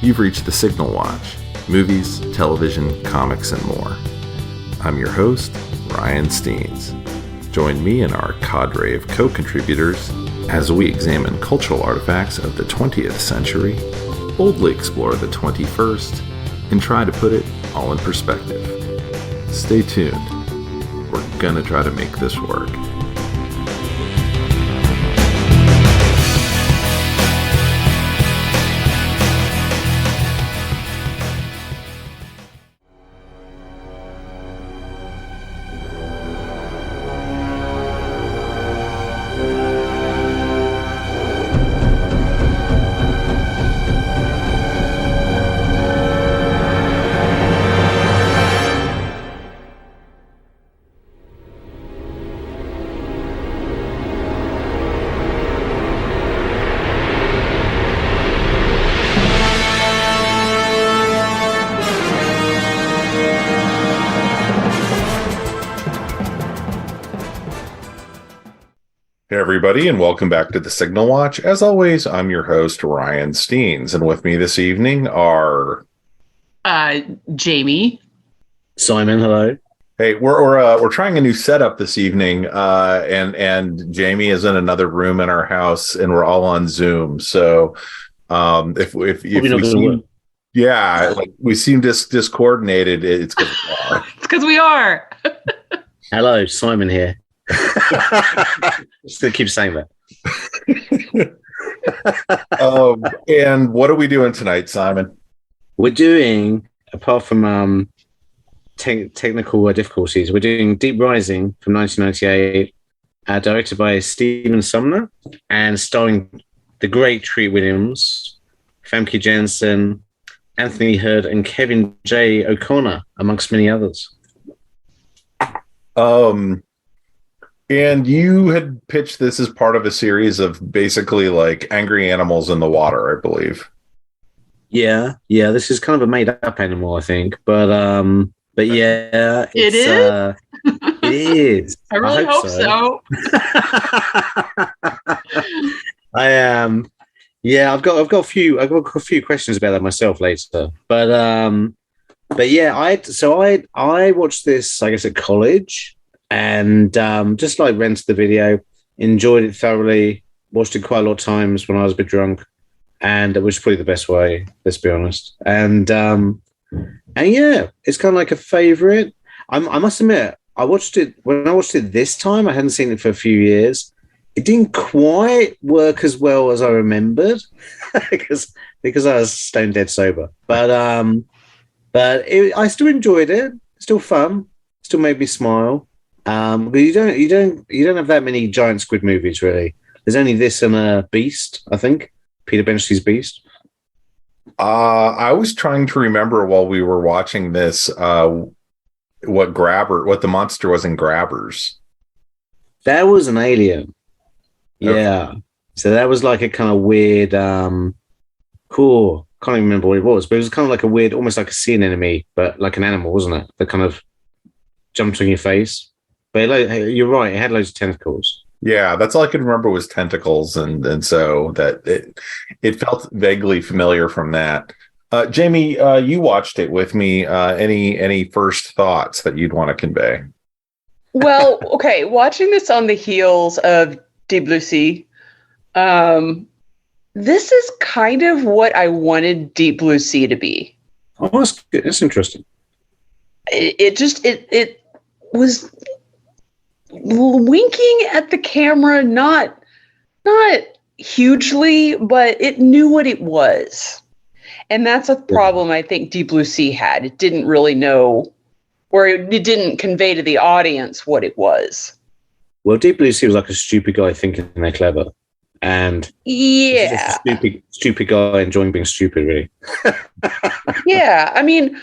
You've reached the Signal Watch, movies, television, comics, and more. I'm your host, Ryan Steens. Join me and our cadre of co-contributors as we examine cultural artifacts of the 20th century, boldly explore the 21st, and try to put it all in perspective. Stay tuned. We're gonna try to make this work. Hey everybody, and welcome back to the Signal Watch. As always, I'm your host, Ryan Steens, and with me this evening are Jamie, Simon. Hello. Hey, we're trying a new setup this evening, and Jamie is in another room in our house, and we're all on Zoom. So, if we seem, we seem discoordinated, it's because we are. It's because we are. Hello, Simon here. Just gonna keep saying that. And what are we doing tonight, Simon? We're doing, apart from technical difficulties, we're doing Deep Rising from 1998, directed by Stephen Sumner and starring the great Treat Williams, Famke Janssen, Anthony Heard, and Kevin J. O'Connor, amongst many others. And you had pitched this as part of a series of basically like angry animals in the water, I believe. Yeah. This is kind of a made-up animal, I think, but yeah, it is. It is. I really hope so. I am. Yeah, I've got a few questions about that myself later, but yeah, I watched this, I guess, at college. And just like rented the video, enjoyed it thoroughly, watched it quite a lot of times when I was a bit drunk, and it was probably the best way, let's be honest. And yeah, it's kind of like a favorite. I must admit, when I watched it this time, I hadn't seen it for a few years. It didn't quite work as well as I remembered because I was stone dead sober. But I still enjoyed it. Still fun. Still made me smile. But you don't have that many giant squid movies, really. There's only this and Beast, I think, Peter Benchley's Beast. I was trying to remember while we were watching this what the monster was in Grabbers. That was an alien. Okay. Yeah. So that was like a kind of weird, cool. Can't even remember what it was, but it was kind of like a weird, almost like a sea anemone, but like an animal, wasn't it? That kind of jumped on your face. But you're right, it had loads of tentacles. Yeah, that's all I could remember was tentacles, and so that it felt vaguely familiar from that. Jamie, you watched it with me. Any first thoughts that you'd want to convey? Well, okay, watching this on the heels of Deep Blue Sea, this is kind of what I wanted Deep Blue Sea to be. Oh, that's good. That's interesting. It was winking at the camera, not hugely, but it knew what it was. And that's a problem I think Deep Blue Sea had. It didn't really know, or it didn't convey to the audience what it was. Well, Deep Blue Sea was like a stupid guy thinking they're clever. And yeah, just a stupid guy enjoying being stupid, really. Yeah, I mean,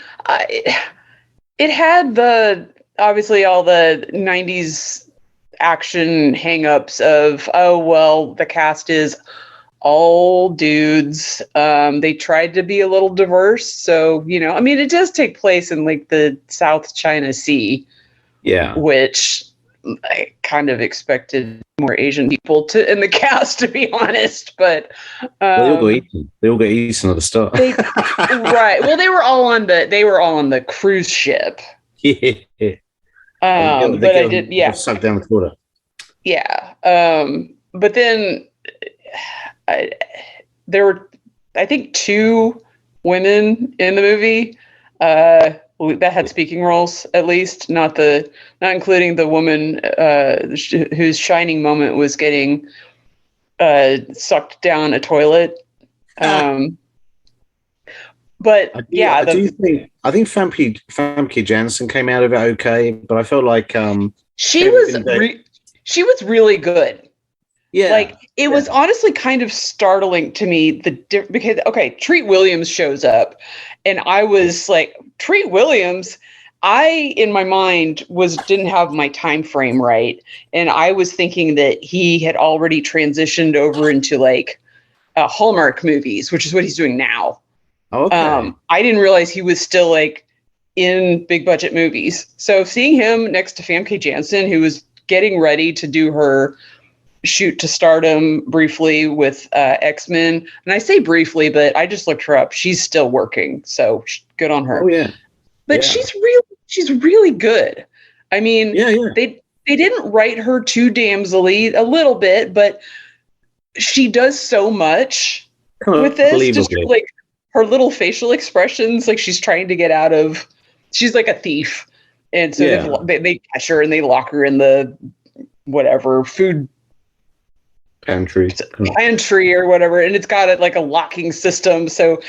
it had obviously all the 90s action hang-ups of, oh, well, the cast is all dudes. They tried to be a little diverse. So, I mean, it does take place in like the South China Sea. Yeah. Which I kind of expected more Asian people in the cast, to be honest. But they all got eaten at the start. Right. Well, they were all on the cruise ship. Yeah. But I did, yeah. Sucked down the quarter. Yeah. But then there were, I think, 2 women in the movie that had speaking roles, at least, not including the woman whose shining moment was getting sucked down a toilet. But I think Famke Janssen came out of it okay, but I felt like she was really good. Yeah, like it was honestly kind of startling to me because Treat Williams shows up, and I was like, Treat Williams. I, in my mind, didn't have my time frame right, and I was thinking that he had already transitioned over into like Hallmark movies, which is what he's doing now. Okay. I didn't realize he was still like in big budget movies. So seeing him next to Famke Janssen, who was getting ready to do her shoot to stardom briefly with X-Men, and I say briefly, but I just looked her up. She's still working, so good on her. Oh yeah, but she's really good. I mean, they didn't write her too damselly, a little bit, but she does so much with this. Just like her little facial expressions, like she's trying to get out of. She's like a thief, and so they catch her and they lock her in the whatever food pantry or whatever, and it's got like a locking system. So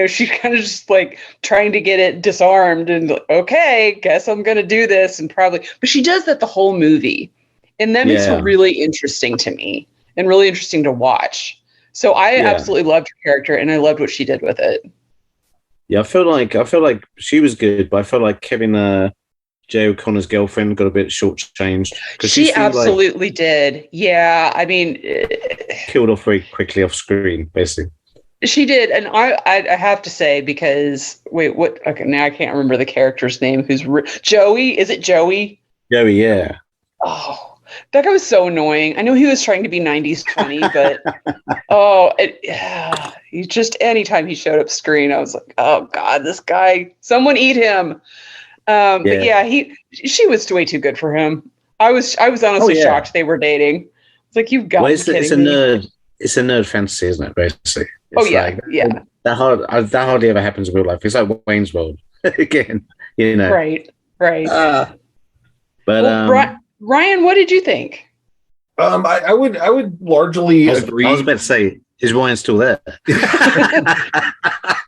she's kind of just like trying to get it disarmed, and okay, guess I'm gonna do this, and probably. But she does that the whole movie, and that makes her really interesting to me and really interesting to watch. So I absolutely loved her character, and I loved what she did with it. Yeah, I felt like she was good, but I felt like Kevin J. O'Connor's girlfriend got a bit shortchanged. She absolutely did. Yeah, I mean, killed off very quickly off screen, basically. She did, and I have to say, because what? Okay, now I can't remember the character's name. Who's Joey? Is it Joey? Joey, yeah. Oh. That guy was so annoying. I know he was trying to be 90s 20, but he just anytime he showed up screen, I was like, oh God, this guy, someone eat him. But she was way too good for him. I was honestly shocked they were dating. It's like, you've got to be kidding me. It's a nerd fantasy, isn't it? Basically. It's That hardly ever happens in real life. It's like Wayne's World again, Right. But Ryan, what did you think? I would largely agree. I was about to say, is Ryan still there? I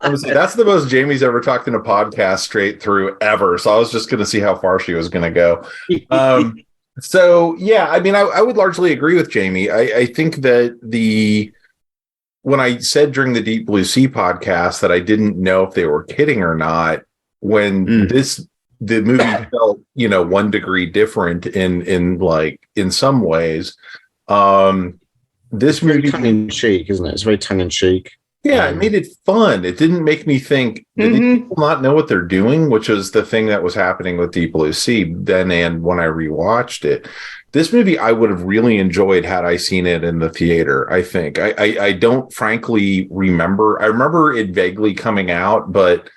would say that's the most Jamie's ever talked in a podcast straight through ever. So I was just going to see how far she was going to go. So yeah, I mean, I would largely agree with Jamie. I think that when I said during the Deep Blue Sea podcast that I didn't know if they were kidding or not, when the movie felt, 1 degree different in some ways. This movie tongue in cheek, isn't it? It's very tongue in cheek. Yeah, it made it fun. It didn't make me think, did people not know what they're doing? Which was the thing that was happening with Deep Blue Sea then and when I rewatched it. This movie I would have really enjoyed had I seen it in the theater, I think. I don't frankly remember. I remember it vaguely coming out, but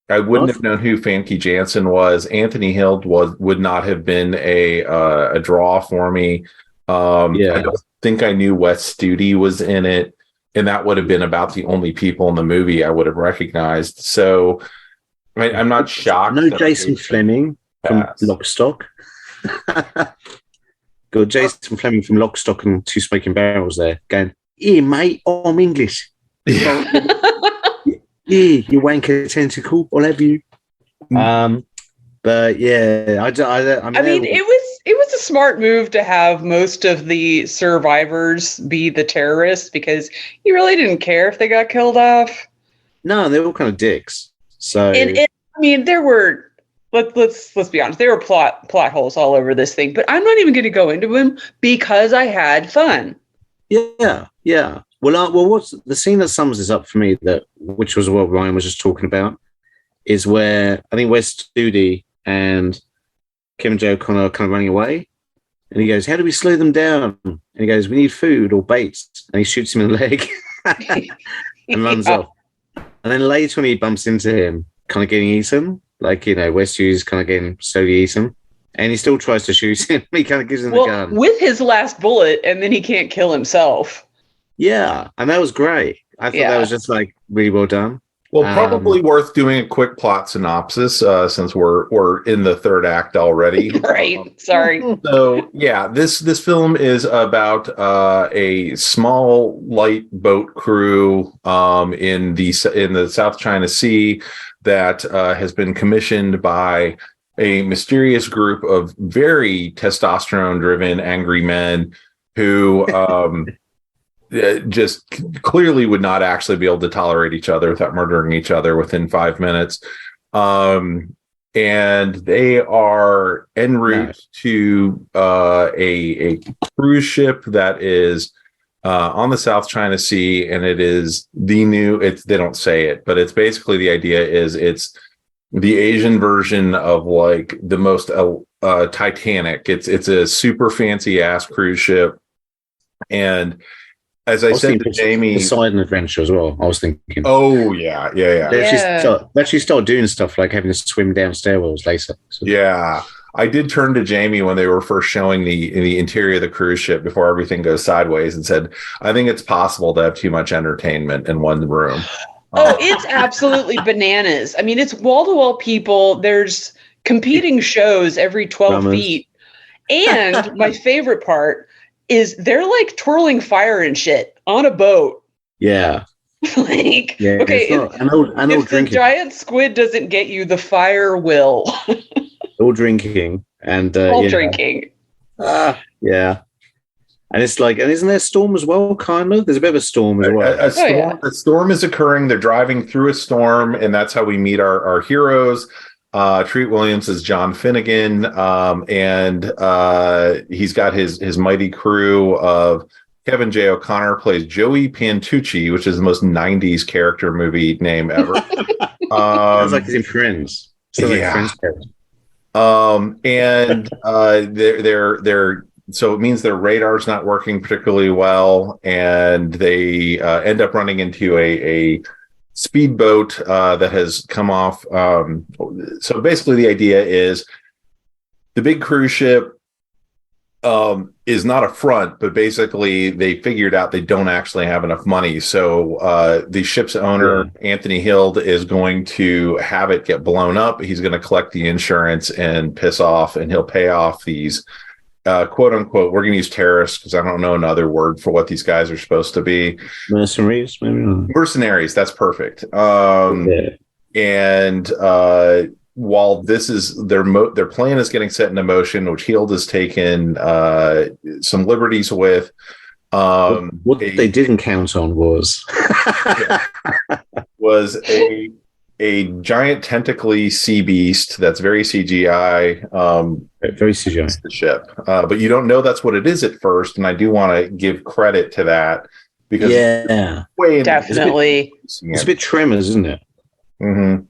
I wouldn't have known who Famke Janssen was. Anthony Hill would not have been a draw for me. I don't think I knew Wes Studi was in it, and that would have been about the only people in the movie I would have recognized. So I'm not shocked. No Jason Fleming from Lock, Stock. Got Jason Fleming from Lock, Stock and Two Smoking Barrels there going, "Here, mate, I'm English." Yeah, you wanker tentacle, I'll have you. But yeah, I mean, it was a smart move to have most of the survivors be the terrorists, because you really didn't care if they got killed off. No, they're all kind of dicks. So I mean, there were let's be honest, there were plot holes all over this thing, but I'm not even going to go into them because I had fun. Yeah. Well, what's the scene that sums this up for me, which was what Ryan was just talking about, is where I think Wes Studi and Kevin J. O'Connor are kind of running away, And he goes, "How do we slow them down?" And he goes, "We need food or baits." And he shoots him in the leg and runs off. And then later when he bumps into him, kind of getting eaten, like, Westhue's kind of getting slowly eaten. And he still tries to shoot him. He kind of gives him the gun. With his last bullet, and then he can't kill himself. Yeah, and that was great. I thought that was just like really well done. Well, probably worth doing a quick plot synopsis since we're in the third act already. Right. Sorry. So yeah, this film is about a small light boat crew in the South China Sea that has been commissioned by a mysterious group of very testosterone-driven, angry men who just clearly would not actually be able to tolerate each other without murdering each other within 5 minutes. And they are en route to a cruise ship that is on the South China Sea, and it is they don't say it, but it's basically the idea is it's the Asian version of like the most Titanic. It's a super fancy ass cruise ship. And as I said to Jamie, Poseidon Adventure as well. I was thinking. Oh yeah. They actually start doing stuff like having to swim down stairwells later. So. Yeah, I did turn to Jamie when they were first showing the interior of the cruise ship before everything goes sideways and said, "I think it's possible to have too much entertainment in one room." Oh, it's absolutely bananas. I mean, it's wall-to-wall people. There's competing shows every 12 feet. And my favorite part is they're like twirling fire and shit on a boat. Yeah. Okay, if the giant squid doesn't get you, the fire will. All drinking. And all drinking. Yeah. And it's like, and isn't there a storm as well, kind of? There's a bit of a storm as well. A storm is occurring. They're driving through a storm, and that's how we meet our heroes. Treat Williams is John Finnegan, and he's got his mighty crew of Kevin J. O'Connor plays Joey Pantucci, which is the most 90s character movie name ever. Sounds like he's in Friends. Yeah. And they're so it means their radar's not working particularly well, and they end up running into a speedboat that has come off. So basically the idea is the big cruise ship is not a front, but basically they figured out they don't actually have enough money. So the ship's owner, Anthony Hild, is going to have it get blown up. He's going to collect the insurance and piss off, and he'll pay off these quote unquote, we're going to use terrorists because I don't know another word for what these guys are supposed to be. Mercenaries, maybe. Mercenaries, that's perfect. And while this is their plan is getting set into motion, which Hild has taken some liberties with. What they didn't count on was a giant tentacly sea beast that's very CGI. Very CGI. The ship. But you don't know that's what it is at first. And I do want to give credit to that because definitely. It's a bit Tremors, isn't it? Mm-hmm.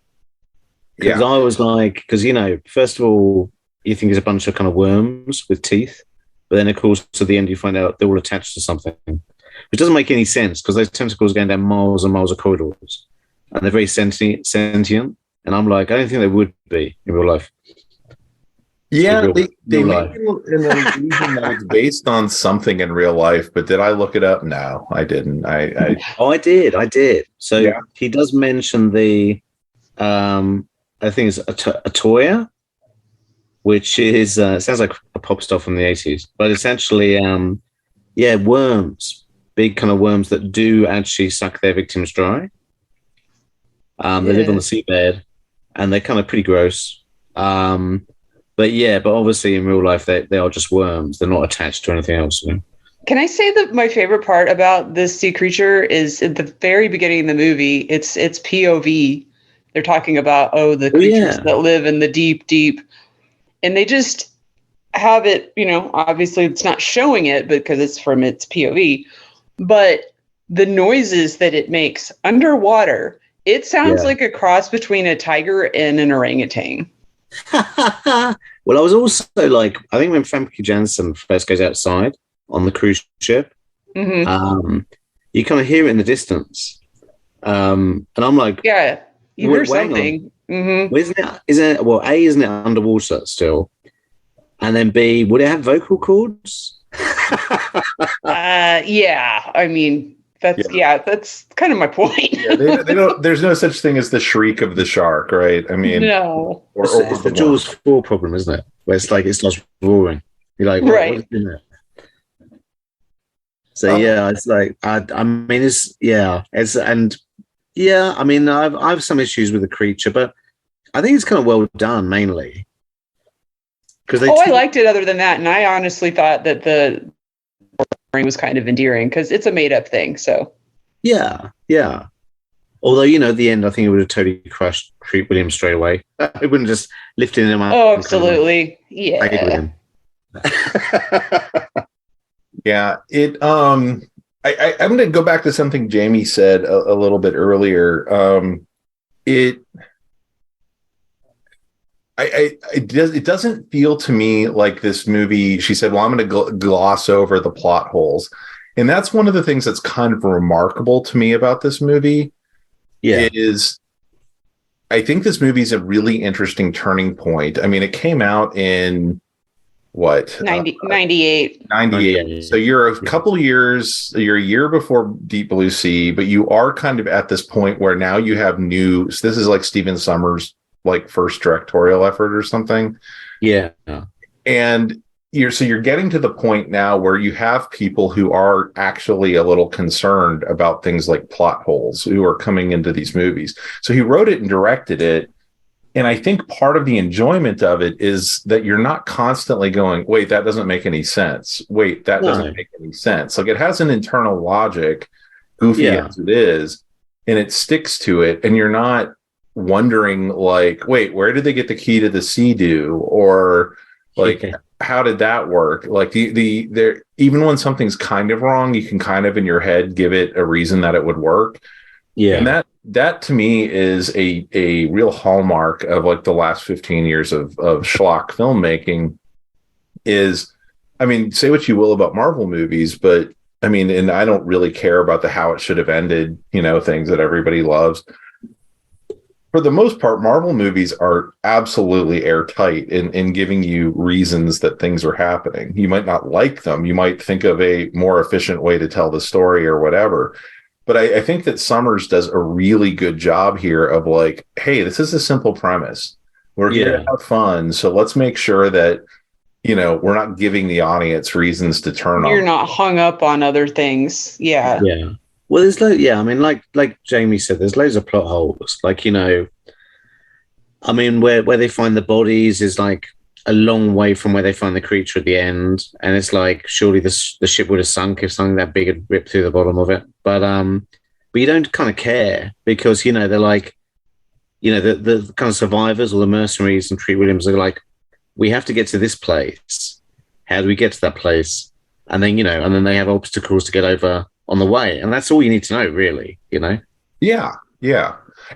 Because I was like, because, first of all, you think it's a bunch of kind of worms with teeth. But then, of course, at the end, you find out they're all attached to something, which doesn't make any sense because those tentacles are going down miles and miles of corridors. And they're very sentient. And I'm like, I don't think they would be in real life. Yeah, they make an illusion that it's based on something in real life, but did I look it up? No, I didn't. I did. So he does mention the, I think it's Atoya, which is, sounds like a pop star from the 80s, but essentially, worms, big kind of worms that do actually suck their victims dry. They live on the seabed, and they're kind of pretty gross. But obviously in real life they are just worms. They're not attached to anything else. Can I say that my favorite part about this sea creature is at the very beginning of the movie? It's POV. They're talking about the creatures that live in the deep, deep, and they just have it. Obviously it's not showing it because it's from its POV, but the noises that it makes underwater. It sounds like a cross between a tiger and an orangutan. Well, I was also like, I think when Famke Janssen first goes outside on the cruise ship, you kind of hear it in the distance, and I'm like, yeah, you hear hang on. something. Well, isn't it? Well, A, isn't it underwater still? And then B, would it have vocal cords? Yeah. I mean, that's kind of my point. They don't. There's no such thing as the shriek of the shark, right? I mean, no. It's the Jaws 4 problem, isn't it? Where it's like it starts roaring. You're like, right. What is in there? So yeah, it's like I mean, I mean, I have some issues with the creature, but I think it's kind of well done, mainly. I liked it. Other than that, and I honestly thought that the was kind of endearing because it's a made-up thing. So yeah. Although, at the end, I think it would have totally crushed Treat Williams straight away. It wouldn't just lifting him up. Oh, absolutely. Yeah. Yeah. I'm going to go back to something Jamie said a little bit earlier. It doesn't feel to me like this movie. She said, well, I'm going to gloss over the plot holes. And that's one of the things that's kind of remarkable to me about this movie. Yeah. Is I think this movie is a really interesting turning point. I mean, it came out in what? 98. 98. So you're a couple years, you're a year before Deep Blue Sea, but you are kind of at this point where now you have this is like Stephen Sommers' like first directorial effort or something. Yeah. And you're getting to the point now where you have people who are actually a little concerned about things like plot holes who are coming into these movies. So he wrote it and directed it. And I think part of the enjoyment of it is that you're not constantly going, wait, that doesn't make any sense. Wait, that doesn't make any sense. Like it has an internal logic, goofy as it is, and it sticks to it. And you're not wondering like, wait, where did they get the key to the Sea-Doo? Or like, how did that work? Like there, even when something's kind of wrong, you can kind of in your head give it a reason that it would work. Yeah. And that to me is a real hallmark of like the last 15 years of schlock filmmaking is, I mean, say what you will about Marvel movies, but I mean, and I don't really care about the how it should have ended, things that everybody loves. For the most part, Marvel movies are absolutely airtight in giving you reasons that things are happening. You might not like them. You might think of a more efficient way to tell the story or whatever. But I think that Sommers does a really good job here of like, hey, this is a simple premise. We're here to have fun. So let's make sure that, we're not giving the audience reasons to turn on. You're not hung up on other things. Yeah. Yeah. Well, there's I mean, like Jamie said, there's loads of plot holes. Like, I mean, where they find the bodies is like a long way from where they find the creature at the end, and it's like surely the ship would have sunk if something that big had ripped through the bottom of it. But you don't kind of care because they're like, the kind of survivors or the mercenaries and Treat Williams are like, we have to get to this place. How do we get to that place? And then and then they have obstacles to get over on the way, and that's all you need to know, really. Yeah.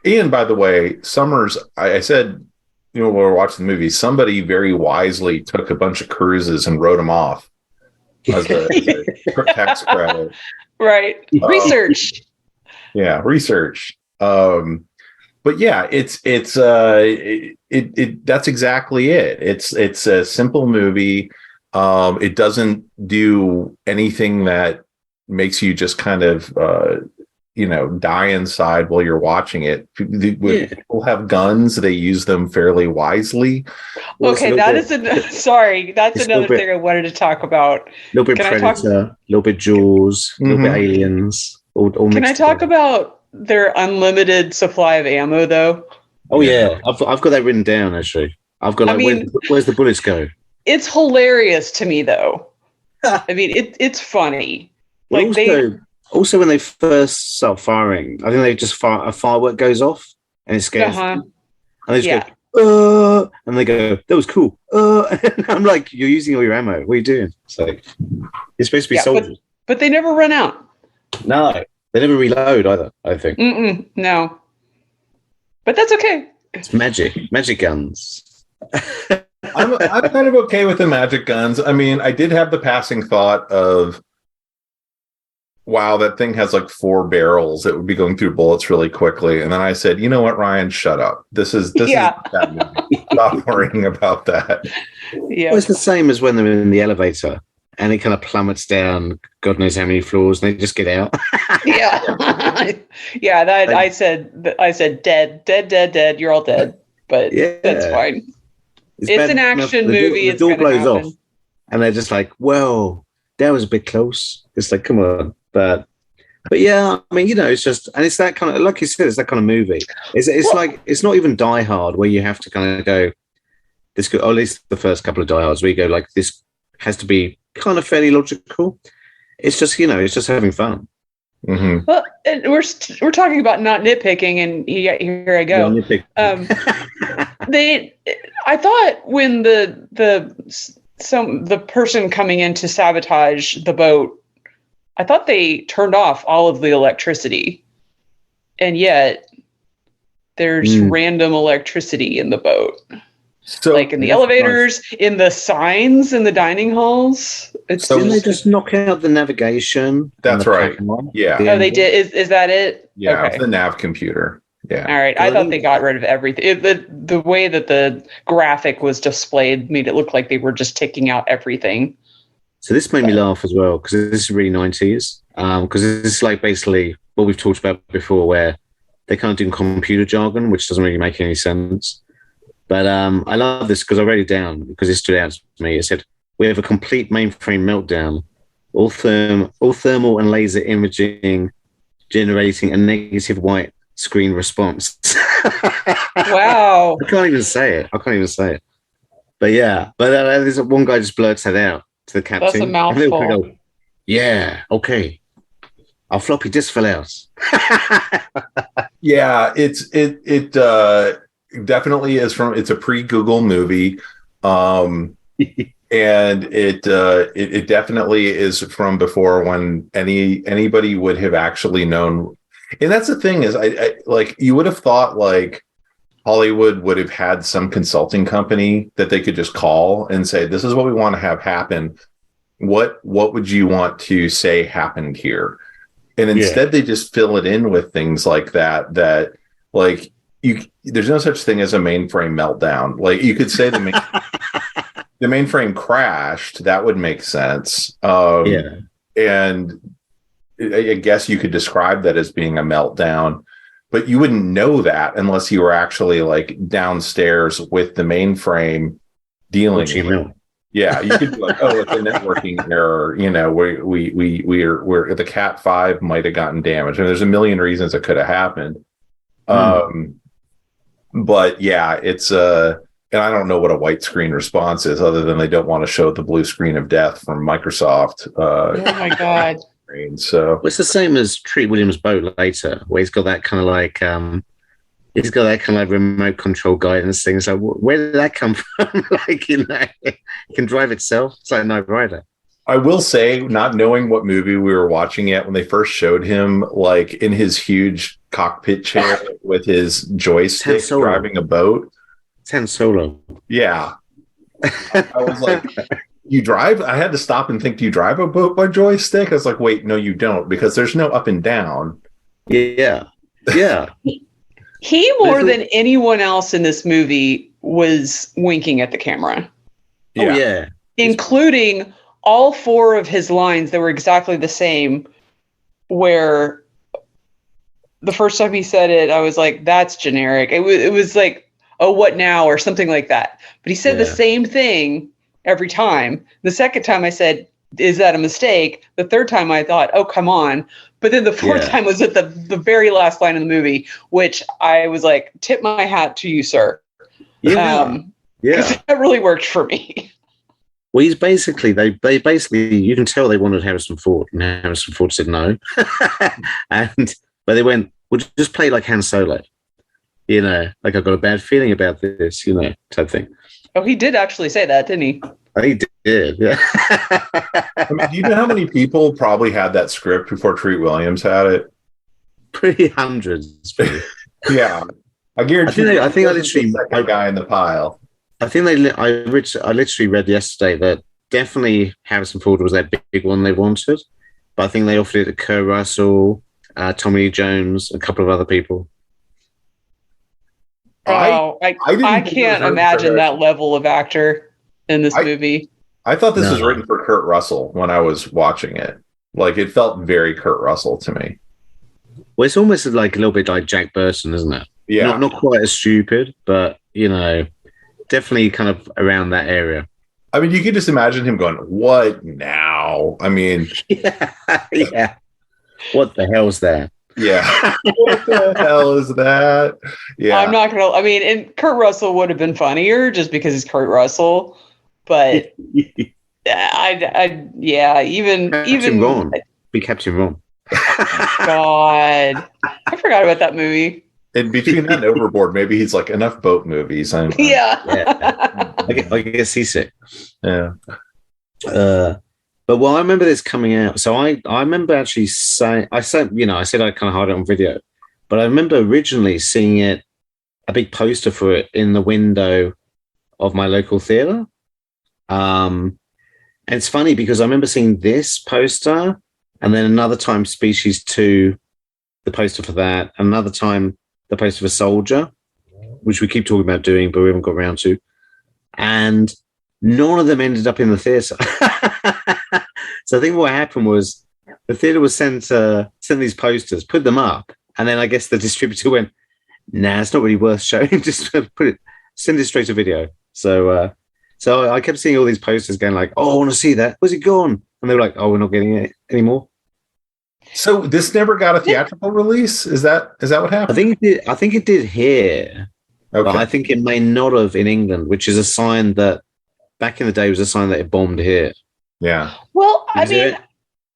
And by the way, Sommers, I said, when we were watching the movie, somebody very wisely took a bunch of cruises and wrote them off as a tax credit. Right. Research. Yeah, research. But yeah, it's that's exactly it. It's a simple movie. It doesn't do anything that makes you just kind of die inside while you're watching it. When people have guns, they use them fairly wisely. Okay, that's another thing I wanted to talk about. A little bit Predator, a little bit Jaws, a little bit Aliens. All can I talk about their unlimited supply of ammo, though? Oh yeah, I've got that written down actually. I've got where's the bullets go? It's hilarious to me, though. I mean, it's funny. Like Also, when they first start firing, I think they just a firework goes off and it scares them. And they just go, and they go, that was cool. And I'm like, you're using all your ammo. What are you doing? So it's supposed to be soldiers. But they never run out. No, they never reload either, I think. No. But that's okay. It's magic guns. I'm kind of okay with the magic guns. I mean, I did have the passing thought of, wow, that thing has like 4 barrels. It would be going through bullets really quickly. And then I said, you know what, Ryan, shut up. This is that movie. Stop worrying about that. Yeah. Well, it's the same as when they're in the elevator and it kind of plummets down God knows how many floors and they just get out. Yeah. Yeah, that I said dead, you're all dead. But that's fine. It's an action movie. The door blows off and they're just like, whoa, that was a bit close. It's like, come on. But yeah, I mean, it's just, and it's that kind of, like you said, it's that kind of movie. It's like, it's not even Die Hard where you have to kind of go, this could, or at least the first couple of Die Hards where you go like, this has to be kind of fairly logical. It's just, it's just having fun. Mm-hmm. Well, and we're talking about not nitpicking, and here I go. I thought when the person coming in to sabotage the boat, I thought they turned off all of the electricity, and yet there's random electricity in the boat. So, like in the elevators, in the signs, in the dining halls. Didn't they just knock out the navigation? That's right. Yeah. Oh, they did. Is that it? Yeah, okay. The nav computer. Yeah. All right. I thought they got rid of everything. The way that the graphic was displayed made it look like they were just taking out everything. So this made me laugh as well because this is really 90s. Because this is like basically what we've talked about before, where they kind of do computer jargon, which doesn't really make any sense. But I love this because I wrote it down because it stood out to me. It said, we have a complete mainframe meltdown, all thermal and laser imaging generating a negative white screen response. Wow. I can't even say it. But yeah, there's one guy just blurts that out to the captain. That's a mouthful. Go, yeah, okay. Our floppy disk fell out. Yeah, it definitely is it's a pre-Google movie. And it definitely is from before when anybody would have actually known. And that's the thing is I like you would have thought like Hollywood would have had some consulting company that they could just call and say, this is what we want to have happen. What would you want to say happened here? And instead they just fill it in with things like that like there's no such thing as a mainframe meltdown. Like you could say the mainframe crashed. That would make sense. And I guess you could describe that as being a meltdown, but you wouldn't know that unless you were actually like downstairs with the mainframe dealing. Yeah, you could be like, oh, it's a networking error. We're the Cat 5 might have gotten damaged. I mean, there's a million reasons it could have happened. But yeah, it's and I don't know what a white screen response is other than they don't want to show the blue screen of death from Microsoft. Oh my God. So it's the same as Treat Williams' boat later, where he's got that kind of like remote control guidance thing. So where did that come from? Like, it can drive itself. It's like Knight Rider. I will say, not knowing what movie we were watching yet, when they first showed him like in his huge cockpit chair with his joystick driving a boat. Han Solo. Yeah. I was like, you drive? I had to stop and think, do you drive a boat by joystick? I was like, wait, no, you don't, because there's no up and down. Yeah. He, more than anyone else in this movie, was winking at the camera. Yeah. Oh, yeah. Including all 4 of his lines that were exactly the same, where the first time he said it, I was like, that's generic. It was like, oh, what now? Or something like that. But he said the same thing every time. The second time I said, is that a mistake? The third time I thought, oh, come on. But then the fourth time was at the very last line of the movie, which I was like, tip my hat to you, sir. Yeah. That really worked for me. Well, he's basically, they basically, you can tell they wanted Harrison Ford, and Harrison Ford said no. But they went, we'll just play like Han Solo. Like I've got a bad feeling about this, type thing. Oh, he did actually say that, didn't he? He did, yeah. I mean, do you know how many people probably had that script before Treat Williams had it? Pretty hundreds. Yeah. I guarantee I think I literally the second guy in the pile. I think I literally read yesterday that definitely Harrison Ford was that big one they wanted, but I think they offered it to Kurt Russell, Tommy Lee Jones, a couple of other people. Oh, I didn't think it was can't written imagine for that level of actor in this movie. I thought this was No. written for Kurt Russell when I was watching it. Like, it felt very Kurt Russell to me. Well, it's almost like a little bit like Jack Burton, isn't it? Yeah. Not quite as stupid, but definitely kind of around that area. I mean, you could just imagine him going, "What now?" I mean, yeah. What the hell's that? yeah. What the hell is that? Yeah. I'm not gonna. I mean, and Kurt Russell would have been funnier just because he's Kurt Russell, but even Ron. Be Captain Ron. God, I forgot about that movie. And between that and Overboard, maybe he's like, enough boat movies. Yeah. I get seasick. Yeah. But I remember this coming out. So I remember actually saying, I said I kind of had it on video, but I remember originally seeing it, a big poster for it in the window of my local theater. And it's funny because I remember seeing this poster, and then another time Species 2, the poster for that, another time the poster for Soldier, which we keep talking about doing, but we haven't got around to. And none of them ended up in the theater. So I think what happened was the theater was sent these posters, put them up, and then I guess the distributor went, "Nah, it's not really worth showing. Just send it straight to video." So I kept seeing all these posters going like, "Oh, I want to see that. Where's it gone?" And they were like, "Oh, we're not getting it anymore." So this never got a theatrical release? Is that what happened? I think it did here. Okay. But I think it may not have in England, which is a sign that back in the day was a sign that it bombed here. Yeah. Well, I mean,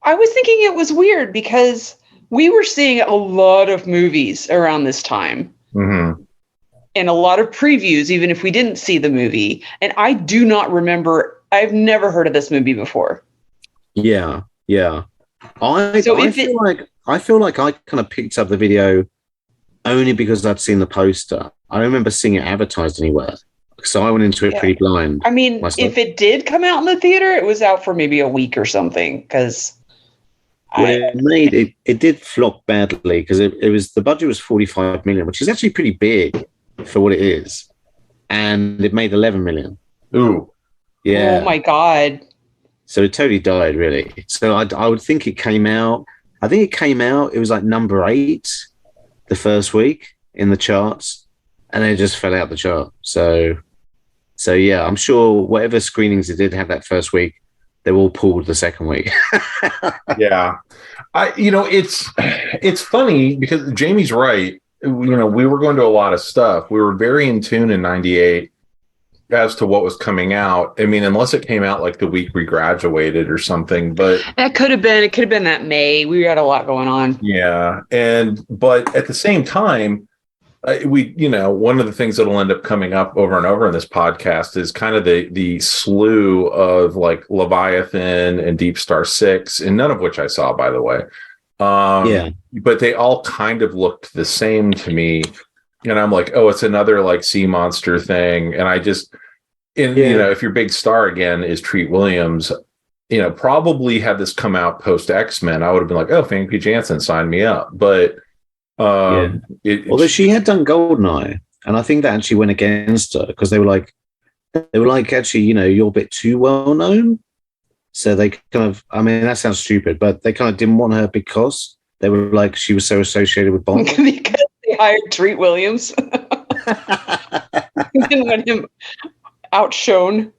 I was thinking it was weird because we were seeing a lot of movies around this time. Mm-hmm. And a lot of previews, even if we didn't see the movie. And I do not remember, I've never heard of this movie before. Yeah. I feel like I kind of picked up the video only because I'd seen the poster. I don't remember seeing it advertised anywhere. So I went into it pretty blind. I mean, myself. if it did come out in the theater, it was out for maybe a week or something. Because it did flop badly because it was, the budget was 45 million, which is actually pretty big for what it is. And it made 11 million. Ooh. Yeah. Oh my God. So it totally died, really. So I would think it came out. I think it came out. It was like number 8 the first week in the charts, and then it just fell out the chart. So yeah, I'm sure whatever screenings it did have that first week, they were all pulled the second week. Yeah, it's funny because Jamie's right. We were going to a lot of stuff. We were very in tune in '98. As to what was coming out. I mean, unless it came out like the week we graduated or something, but it could have been that May. We had a lot going on. Yeah. But at the same time, one of the things that'll end up coming up over and over in this podcast is kind of the slew of like Leviathan and Deep Star 6, and none of which I saw, by the way. But they all kind of looked the same to me. And I'm like, oh, it's another like sea monster thing. And I just, if your big star again is Treat Williams, probably had this come out post X-Men, I would have been like, oh, Famke Janssen, sign me up. But although she had done Goldeneye, and I think that actually went against her because they were like, actually, you're a bit too well known. So they kind of, I mean, that sounds stupid, but they kind of didn't want her because they were like, she was so associated with Bond. Because they hired Treat Williams. Didn't want him outshone.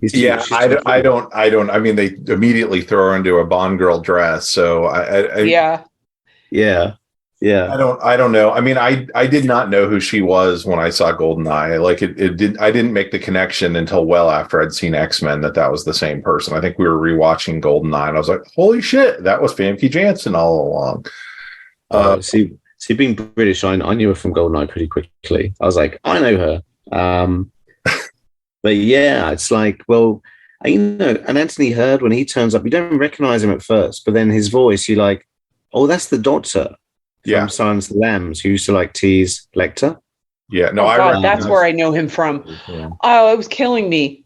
I don't. I mean, they immediately throw her into a Bond girl dress. So yeah. I don't know. I mean, I did not know who she was when I saw Goldeneye. Like I didn't make the connection until well after I'd seen X-Men that was the same person. I think we were rewatching Goldeneye and I was like, holy shit, that was Famke Janssen all along. See, being British, I knew her from Goldeneye pretty quickly. I was like, I know her. But yeah, it's like, well, and Anthony Heard, when he turns up, you don't recognize him at first, but then his voice, you're like, oh, that's the Doctor from Silence of the Lambs, who used to like tease Lecter. Yeah, no, Oh I God, that's recognize. where I know him from. Yeah. Oh, it was killing me.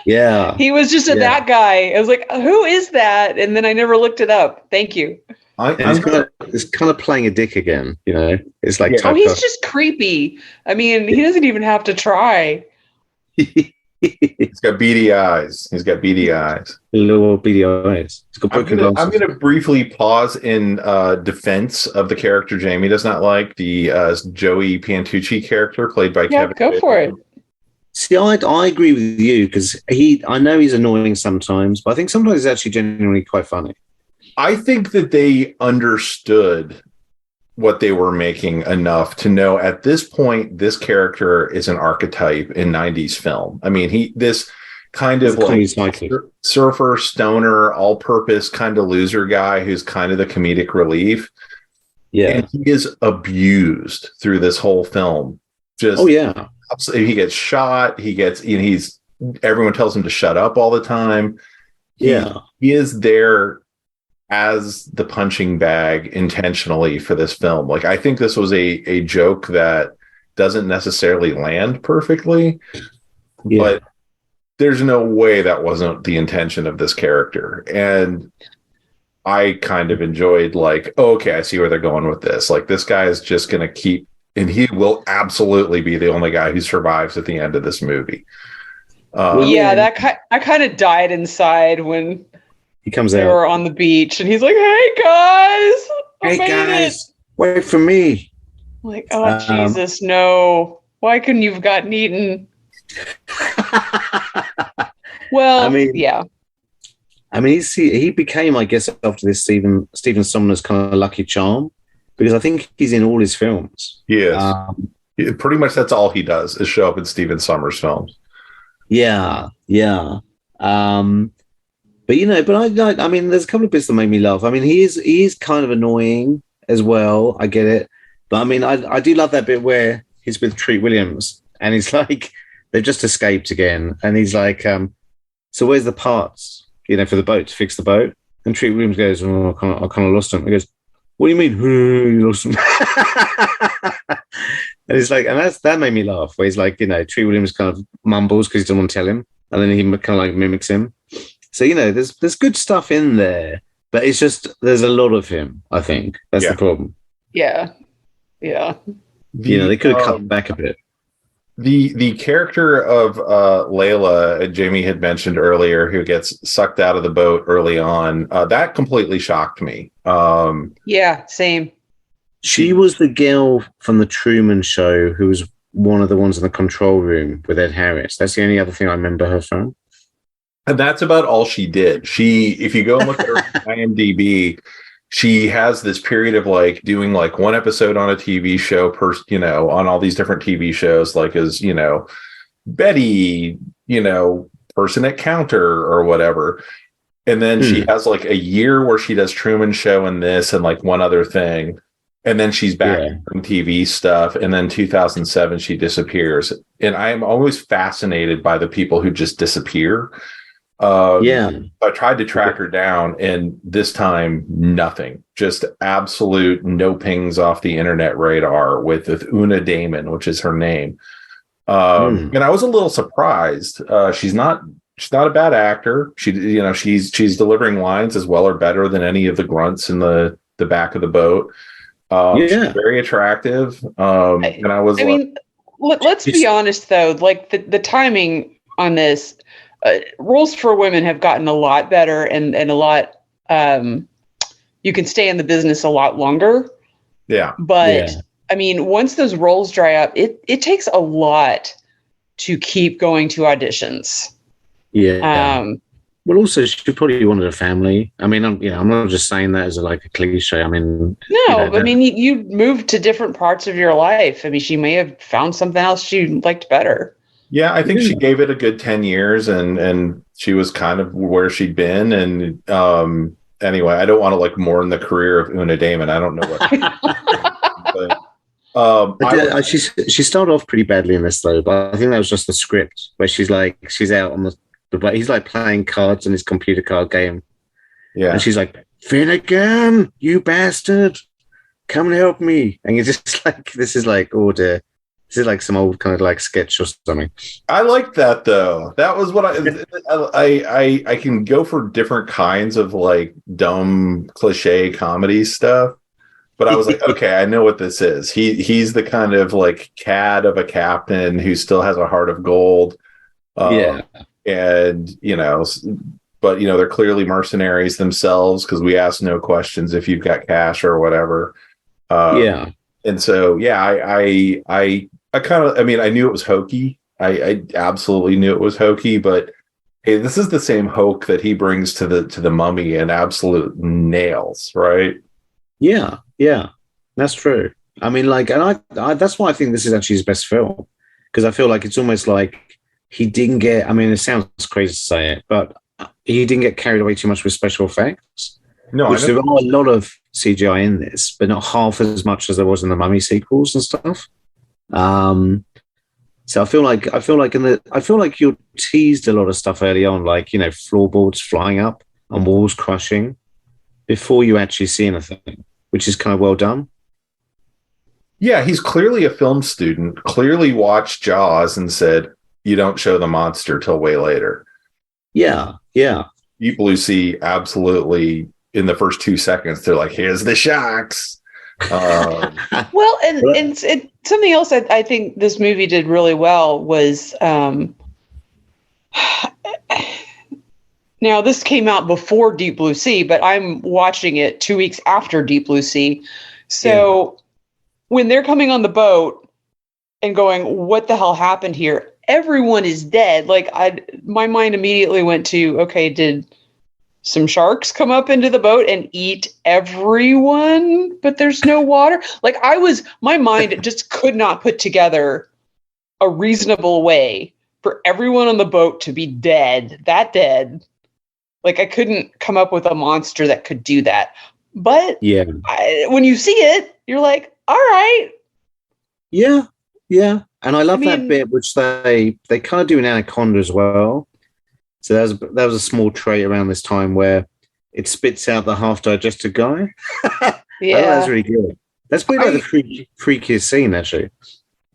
Yeah. He was just that guy. I was like, who is that? And then I never looked it up. Thank you. And it's kind of playing a dick again, you know. It's like Oh, he's just creepy. I mean, he doesn't even have to try. He's got beady eyes. He's got beady eyes. Little beady eyes. He's got broken I'm glasses. going to briefly pause in defense of the character Jamie does not like, the Joey Pantucci character played by Kevin. Go for it. See, I agree with you because I know he's annoying sometimes, but I think sometimes he's actually genuinely quite funny. I think that they understood what they were making enough to know at this point, this character is an archetype in 90s film. I mean, this kind of like surfer, stoner, all-purpose kind of loser guy who's kind of the comedic relief. Yeah. And he is abused through this whole film. Just, he gets shot. Everyone tells him to shut up all the time. He is there as the punching bag intentionally for this film. Like, I think this was a joke that doesn't necessarily land perfectly, but there's no way that wasn't the intention of this character. And I kind of enjoyed like, oh, okay, I see where they're going with this. Like, this guy is just going to keep, and he will absolutely be the only guy who survives at the end of this movie. I kind of died inside when he comes they out. were on the beach and he's like, "Hey guys, I made it. Wait for me." I'm like, oh Jesus, no! Why couldn't you've gotten eaten? Well, I mean, yeah. I mean, he became, I guess, after this Stephen Sommers kind of lucky charm, because I think he's in all his films. Yes, pretty much that's all he does is show up in Stephen Sommers films. Yeah. But you know, I mean, there's a couple of bits that make me laugh. I mean, he is kind of annoying as well. I get it, but I mean, I do love that bit where he's with Treat Williams and he's like, they've just escaped again, and he's like, so where's the parts, you know, for the boat to fix the boat? And Treat Williams goes, oh, I kind of lost him. He goes, what do you mean? You lost him? And he's like, and that made me laugh. Where he's like, you know, Treat Williams kind of mumbles because he doesn't want to tell him, and then he kind of like mimics him. So, you know, there's good stuff in there, but it's just there's a lot of him, I think. That's the problem. Yeah. You know, they could have cut back a bit. The character of Layla, Jamie had mentioned earlier, who gets sucked out of the boat early on, that completely shocked me. Yeah, same. She was the girl from the Truman Show who was one of the ones in the control room with Ed Harris. That's the only other thing I remember her from. And that's about all she did. If you go and look at her IMDb, she has this period of like doing like one episode on a TV show on all these different TV shows, like as, you know, Betty, you know, person at counter or whatever. And then she has like a year where she does Truman Show and this and like one other thing. And then she's back from TV stuff. And then 2007, she disappears. And I am always fascinated by the people who just disappear. I tried to track her down, and this time nothing, just absolute no pings off the internet radar with Una Damon, which is her name. And I was a little surprised. She's not a bad actor. She's delivering lines as well or better than any of the grunts in the back of the boat. She's very attractive. Let's be honest though, like the timing on this, roles for women have gotten a lot better and a lot, you can stay in the business a lot longer. Yeah. But I mean, once those roles dry up, it takes a lot to keep going to auditions. Yeah. Well, also, she probably wanted a family. I mean, I'm not just saying that as a cliche. I mean, you moved to different parts of your life. I mean, she may have found something else she liked better. Yeah, I think she gave it a good 10 years and she was kind of where she'd been. And anyway, I don't want to mourn the career of Una Damon. I don't know what. She started off pretty badly in this though, but I think that was just the script where she's out on the but he's playing cards in his computer card game. Yeah. And she's like, Finnegan, you bastard, come and help me. And you're just this is oh dear. Is it like some old kind of like sketch or something? I liked that though. That was what I can go for different kinds of like dumb cliche comedy stuff. But I was like, okay, I know what this is. He's the kind of like cad of a captain who still has a heart of gold. Yeah. And but they're clearly mercenaries themselves because we ask no questions if you've got cash or whatever. Yeah. And so I kind of, I mean, I knew it was hokey. I absolutely knew it was hokey, but hey, this is the same hoke that he brings to the Mummy and absolute nails, right? Yeah, that's true. I mean, like, and I that's why I think this is actually his best film, because I feel like it's almost like he didn't get. I mean, it sounds crazy to say it, but he didn't get carried away too much with special effects. No, which there are a lot of CGI in this, but not half as much as there was in the Mummy sequels and stuff. So I feel like you're teased a lot of stuff early on, like floorboards flying up and walls crushing before you actually see anything, which is kind of well done. Yeah, he's clearly a film student, clearly watched Jaws and said, you don't show the monster till way later. Yeah. Deep Blue Sea, absolutely. In the first 2 seconds, they're like, here's the sharks. Well, and something else I think this movie did really well was now this came out before Deep Blue Sea, but I'm watching it 2 weeks after Deep Blue Sea. So when they're coming on the boat and going, what the hell happened here? Everyone is dead. Like my mind immediately went to, okay, did some sharks come up into the boat and eat everyone, but there's no water? Like my mind just could not put together a reasonable way for everyone on the boat to be dead, that dead. Like I couldn't come up with a monster that could do that. But when you see it, you're like, all right. Yeah. And I love that bit, which they kind of do in Anaconda as well. So that was a small trait around this time where it spits out the half-digested guy. Yeah, that's really good. That's probably like the freakiest scene, actually.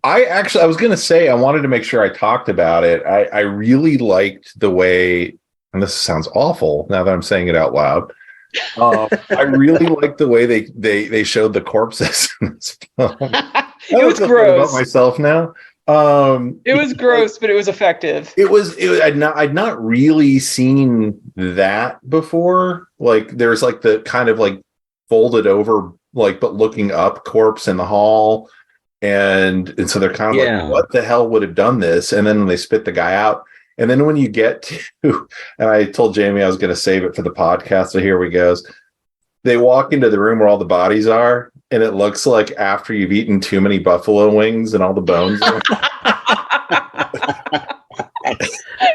I was going to say, I wanted to make sure I talked about it. I really liked the way, and this sounds awful now that I'm saying it out loud. I really liked the way they showed the corpses in this film. It was gross. About myself now. It was gross, but it was effective. I'd not really seen that before. Like there's like the kind of like folded over, like, but looking up corpse in the hall. And so they're kind of like, what the hell would have done this? And then when they spit the guy out. And then when you get to, and I told Jamie I was going to save it for the podcast, so here we go. They walk into the room where all the bodies are, and it looks like after you've eaten too many buffalo wings and all the bones.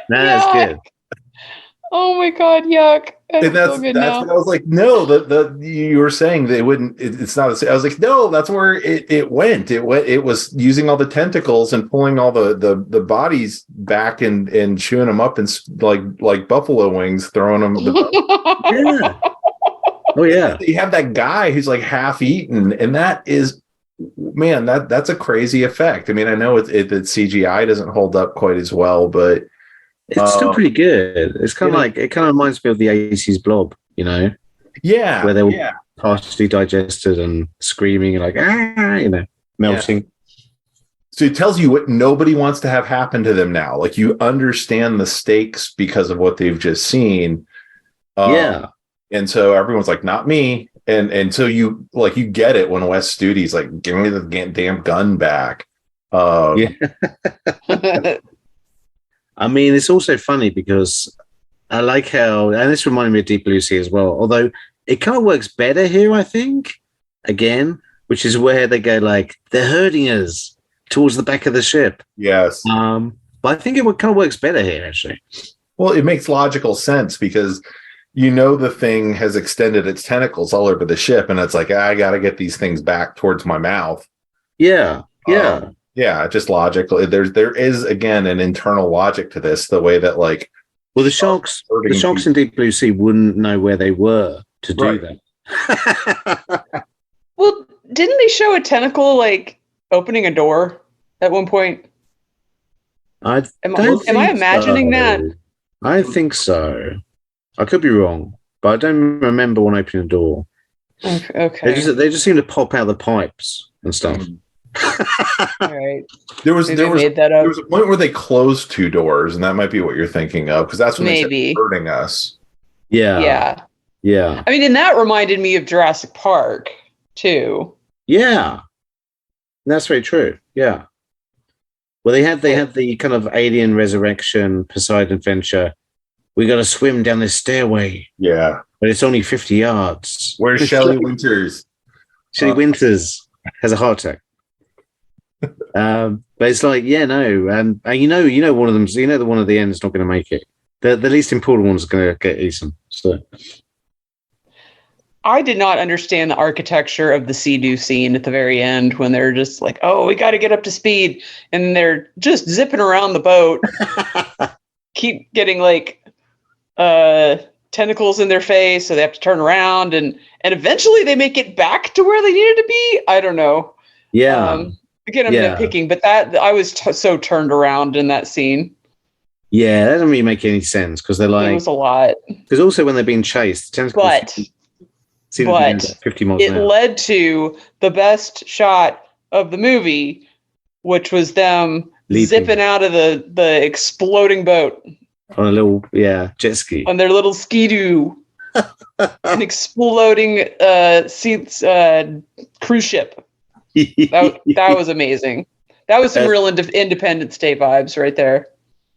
That's good. Oh my God, yuck. And that's what I was like, no, you were saying they wouldn't, it's not, I was like, no, that's where it went. It was using all the tentacles and pulling all the bodies back and chewing them up and like buffalo wings, throwing them. Yeah. Oh yeah. You have that guy who's like half eaten, and that is, man, that's a crazy effect. I mean, I know that CGI doesn't hold up quite as well, but it's still pretty good. It's kind of like, it kind of reminds me of the 80s Blob, Yeah. Where they were partially digested and screaming and like, melting. Yeah. So it tells you what nobody wants to have happen to them now. Like you understand the stakes because of what they've just seen. And so everyone's like, not me. And so you get it when Wes Studi's like, give me the damn gun back. I mean, it's also funny because I like how, and this reminded me of Deep Blue Sea as well, although it kind of works better here, I think, again, which is where they go like, they're herding us towards the back of the ship. Yes. But I think it kind of works better here, actually. Well, it makes logical sense because the thing has extended its tentacles all over the ship, and it's like, I got to get these things back towards my mouth. Yeah. Just logical. There is again an internal logic to this. The way that like, well, the sharks in Deep Blue Sea wouldn't know where they were to do that. Well, didn't they show a tentacle like opening a door? at one point? I Am don't I think imagining that? I think so. I could be wrong, but I don't remember one opening the door. Okay. They just seem to pop out the pipes and stuff. All right. There was Maybe I made that up. there was a point where they closed 2 doors, and that might be what you're thinking of, because that's when they Maybe. said hurting us. Yeah. Yeah. I mean, and that reminded me of Jurassic Park too. Yeah. That's very true. Yeah. Well, they had the kind of alien resurrection Poseidon adventure. We got to swim down this stairway. Yeah. But it's only 50 yards. Where's Shelley Winters? Shelley Winters has a heart attack. But it's like, yeah, no, and you know, one of them, that one of the end's not going to make it. The least important one's going to get eaten. So, I did not understand the architecture of the Sea-Doo scene at the very end when they're just like, "Oh, we got to get up to speed," and they're just zipping around the boat, keep getting like tentacles in their face, so they have to turn around, and eventually they make it back to where they needed to be. I don't know. Yeah. Again, I'm nitpicking, but that I was so turned around in that scene. Yeah, that doesn't really make any sense because they're like, it was a lot. Because also when they're being chased, the tentacles seem to be 50 miles an hour. It led to the best shot of the movie, which was them zipping out of the exploding boat on a little jet ski on their little Ski-Doo, an exploding cruise ship. That was amazing. That was some real Independence Day vibes right there.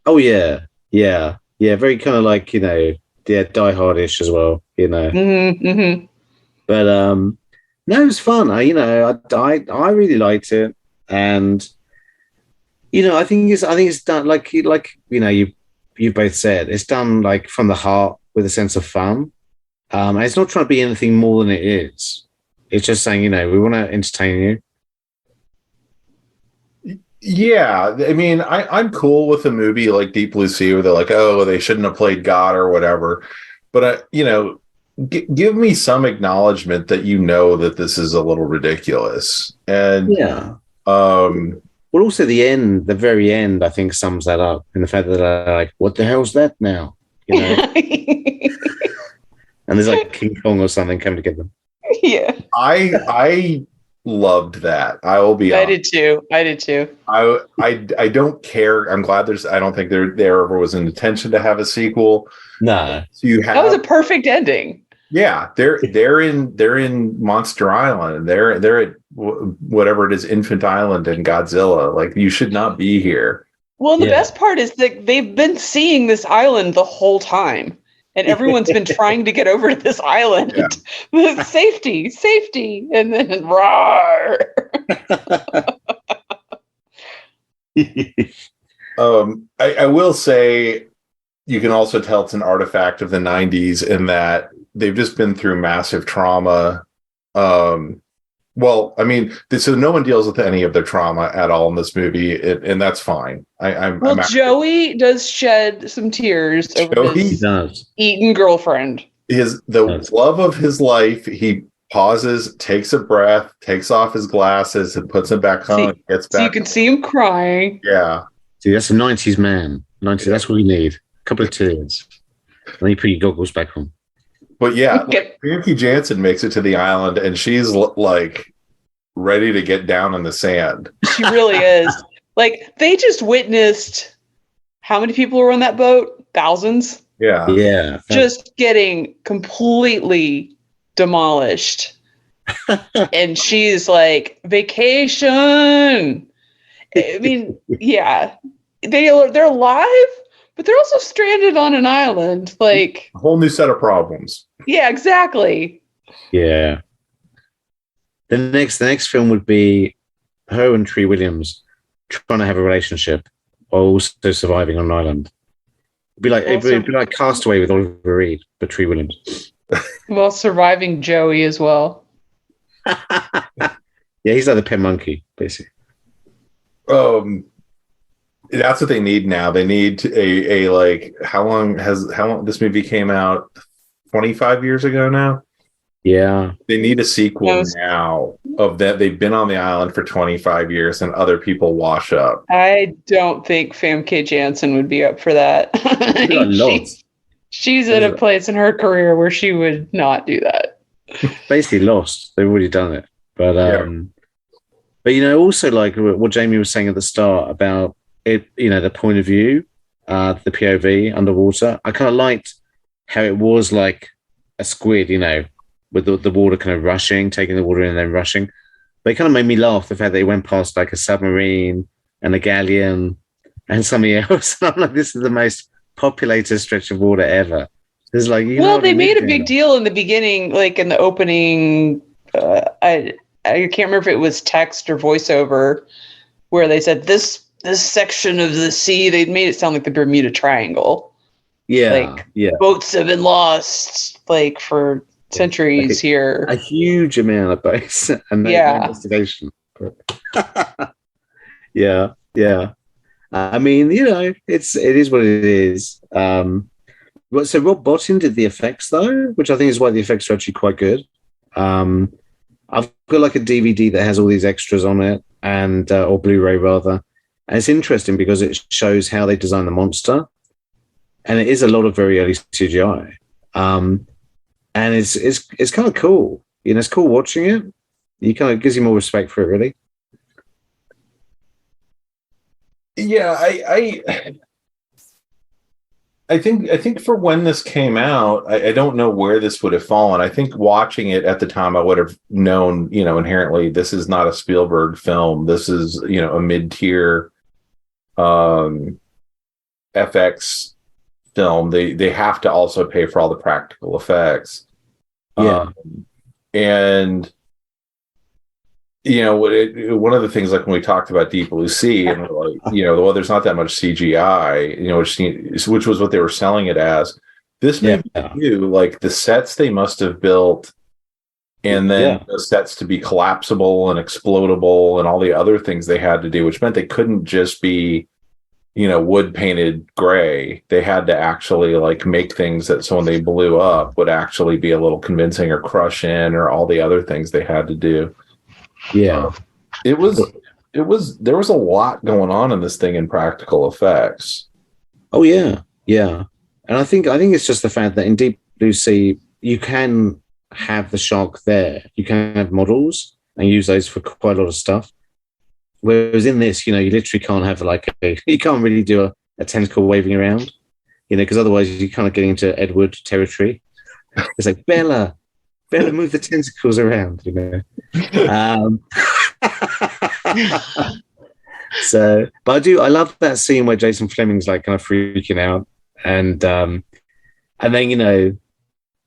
Oh yeah. Very kind of like, Die Hard-ish as well, Mm-hmm, mm-hmm. But no, it was fun. I really liked it, and I think it's done like you both said, it's done like from the heart with a sense of fun. And it's not trying to be anything more than it is. It's just saying, we want to entertain you. Yeah, I mean, I'm cool with a movie like Deep Blue Sea where they're like, oh, they shouldn't have played God or whatever. But, give me some acknowledgement that that this is a little ridiculous. And well, also the very end, I think sums that up in the fact that they're like, what the hell's that now? And there's like King Kong or something coming to get them. Yeah. I loved that. I will be honest. I did too. I don't care. I'm glad I don't think there ever was an intention to have a sequel. No. So that was a perfect ending. Yeah, they're in Monster Island. They're at whatever it is, Infant Island and Godzilla. Like, you should not be here. Well, the best part is that they've been seeing this island the whole time. And everyone's been trying to get over to this island. Yeah. Safety. And then roar. I will say you can also tell it's an artifact of the 90s in that they've just been through massive trauma. Well, I mean, so no one deals with any of their trauma at all in this movie, and that's fine. Joey does shed some tears over his eaten girlfriend. The love of his life. He pauses, takes a breath, takes off his glasses, and puts them back on. Gets back. So you can see him crying. Yeah. See, that's a 90s man. 90s. That's what we need. A couple of tears. Then you put your goggles back on. But yeah, Famke Janssen makes it to the island, and she's like ready to get down in the sand. She really is. Like, they just witnessed how many people were on that boat? Thousands. Yeah. Just getting completely demolished. And she's like, vacation. I mean, yeah, they're alive, but they're also stranded on an island. Like, a whole new set of problems. Yeah, exactly. Yeah. The next film would be her and Tree Williams trying to have a relationship while also surviving on an island. It'd be like Castaway with Oliver Reed, but Tree Williams. Well, surviving Joey as well. Yeah, he's like the pet monkey, basically. That's what they need now. They need a like, how long this movie came out? 25 years ago now. Yeah, they need a sequel now. of that they've been on the island for 25 years and other people wash up. I don't think Famke Janssen would be up for that. She's at a place in her career where she would not do that. Basically lost. They've already done it. But but also like what Jamie was saying at the start about it, the point of view, the POV underwater. I kind of liked how it was like a squid, with the water kind of rushing, taking the water and then rushing. But it kind of made me laugh, the fact that they went past like a submarine and a galleon and something else. And I'm like, this is the most populated stretch of water ever. There's like, they made a big deal in the beginning, like in the opening. I can't remember if it was text or voiceover, where they said this section of the sea. They made it sound like the Bermuda Triangle. Yeah, boats have been lost like for centuries here. A huge amount of boats and no investigation. yeah. I mean, it is what it is. So Rob Bottin did the effects though, which I think is why the effects are actually quite good. I've got like a DVD that has all these extras on it, and or Blu-ray rather. And it's interesting because it shows how they designed the monster, and it is a lot of very early CGI. And it's kind of cool. It's cool watching it. You kind of gives you more respect for it, really. Yeah, I think for when this came out, I don't know where this would have fallen. I think watching it at the time, I would have known, inherently, this is not a Spielberg film. This is, a mid-tier FX film. They have to also pay for all the practical effects. And one of the things, like when we talked about Deep Blue Sea, and like, well, there's not that much CGI, which was what they were selling it as. This made me too, like the sets they must have built, and then the sets to be collapsible and explodable, and all the other things they had to do, which meant they couldn't just be, wood painted gray. They had to actually like make things that so when they blew up would actually be a little convincing, or crush in, or all the other things they had to do. Yeah, there was a lot going on in this thing in practical effects. Oh yeah, and I think it's just the fact that in Deep Blue Sea you can have the shark there, you can have models and use those for quite a lot of stuff. Whereas in this, you literally can't have you can't really do a tentacle waving around, because otherwise you're kind of getting into Ed Wood territory. It's like Bella, move the tentacles around, So, but I love that scene where Jason Fleming's like kind of freaking out, and then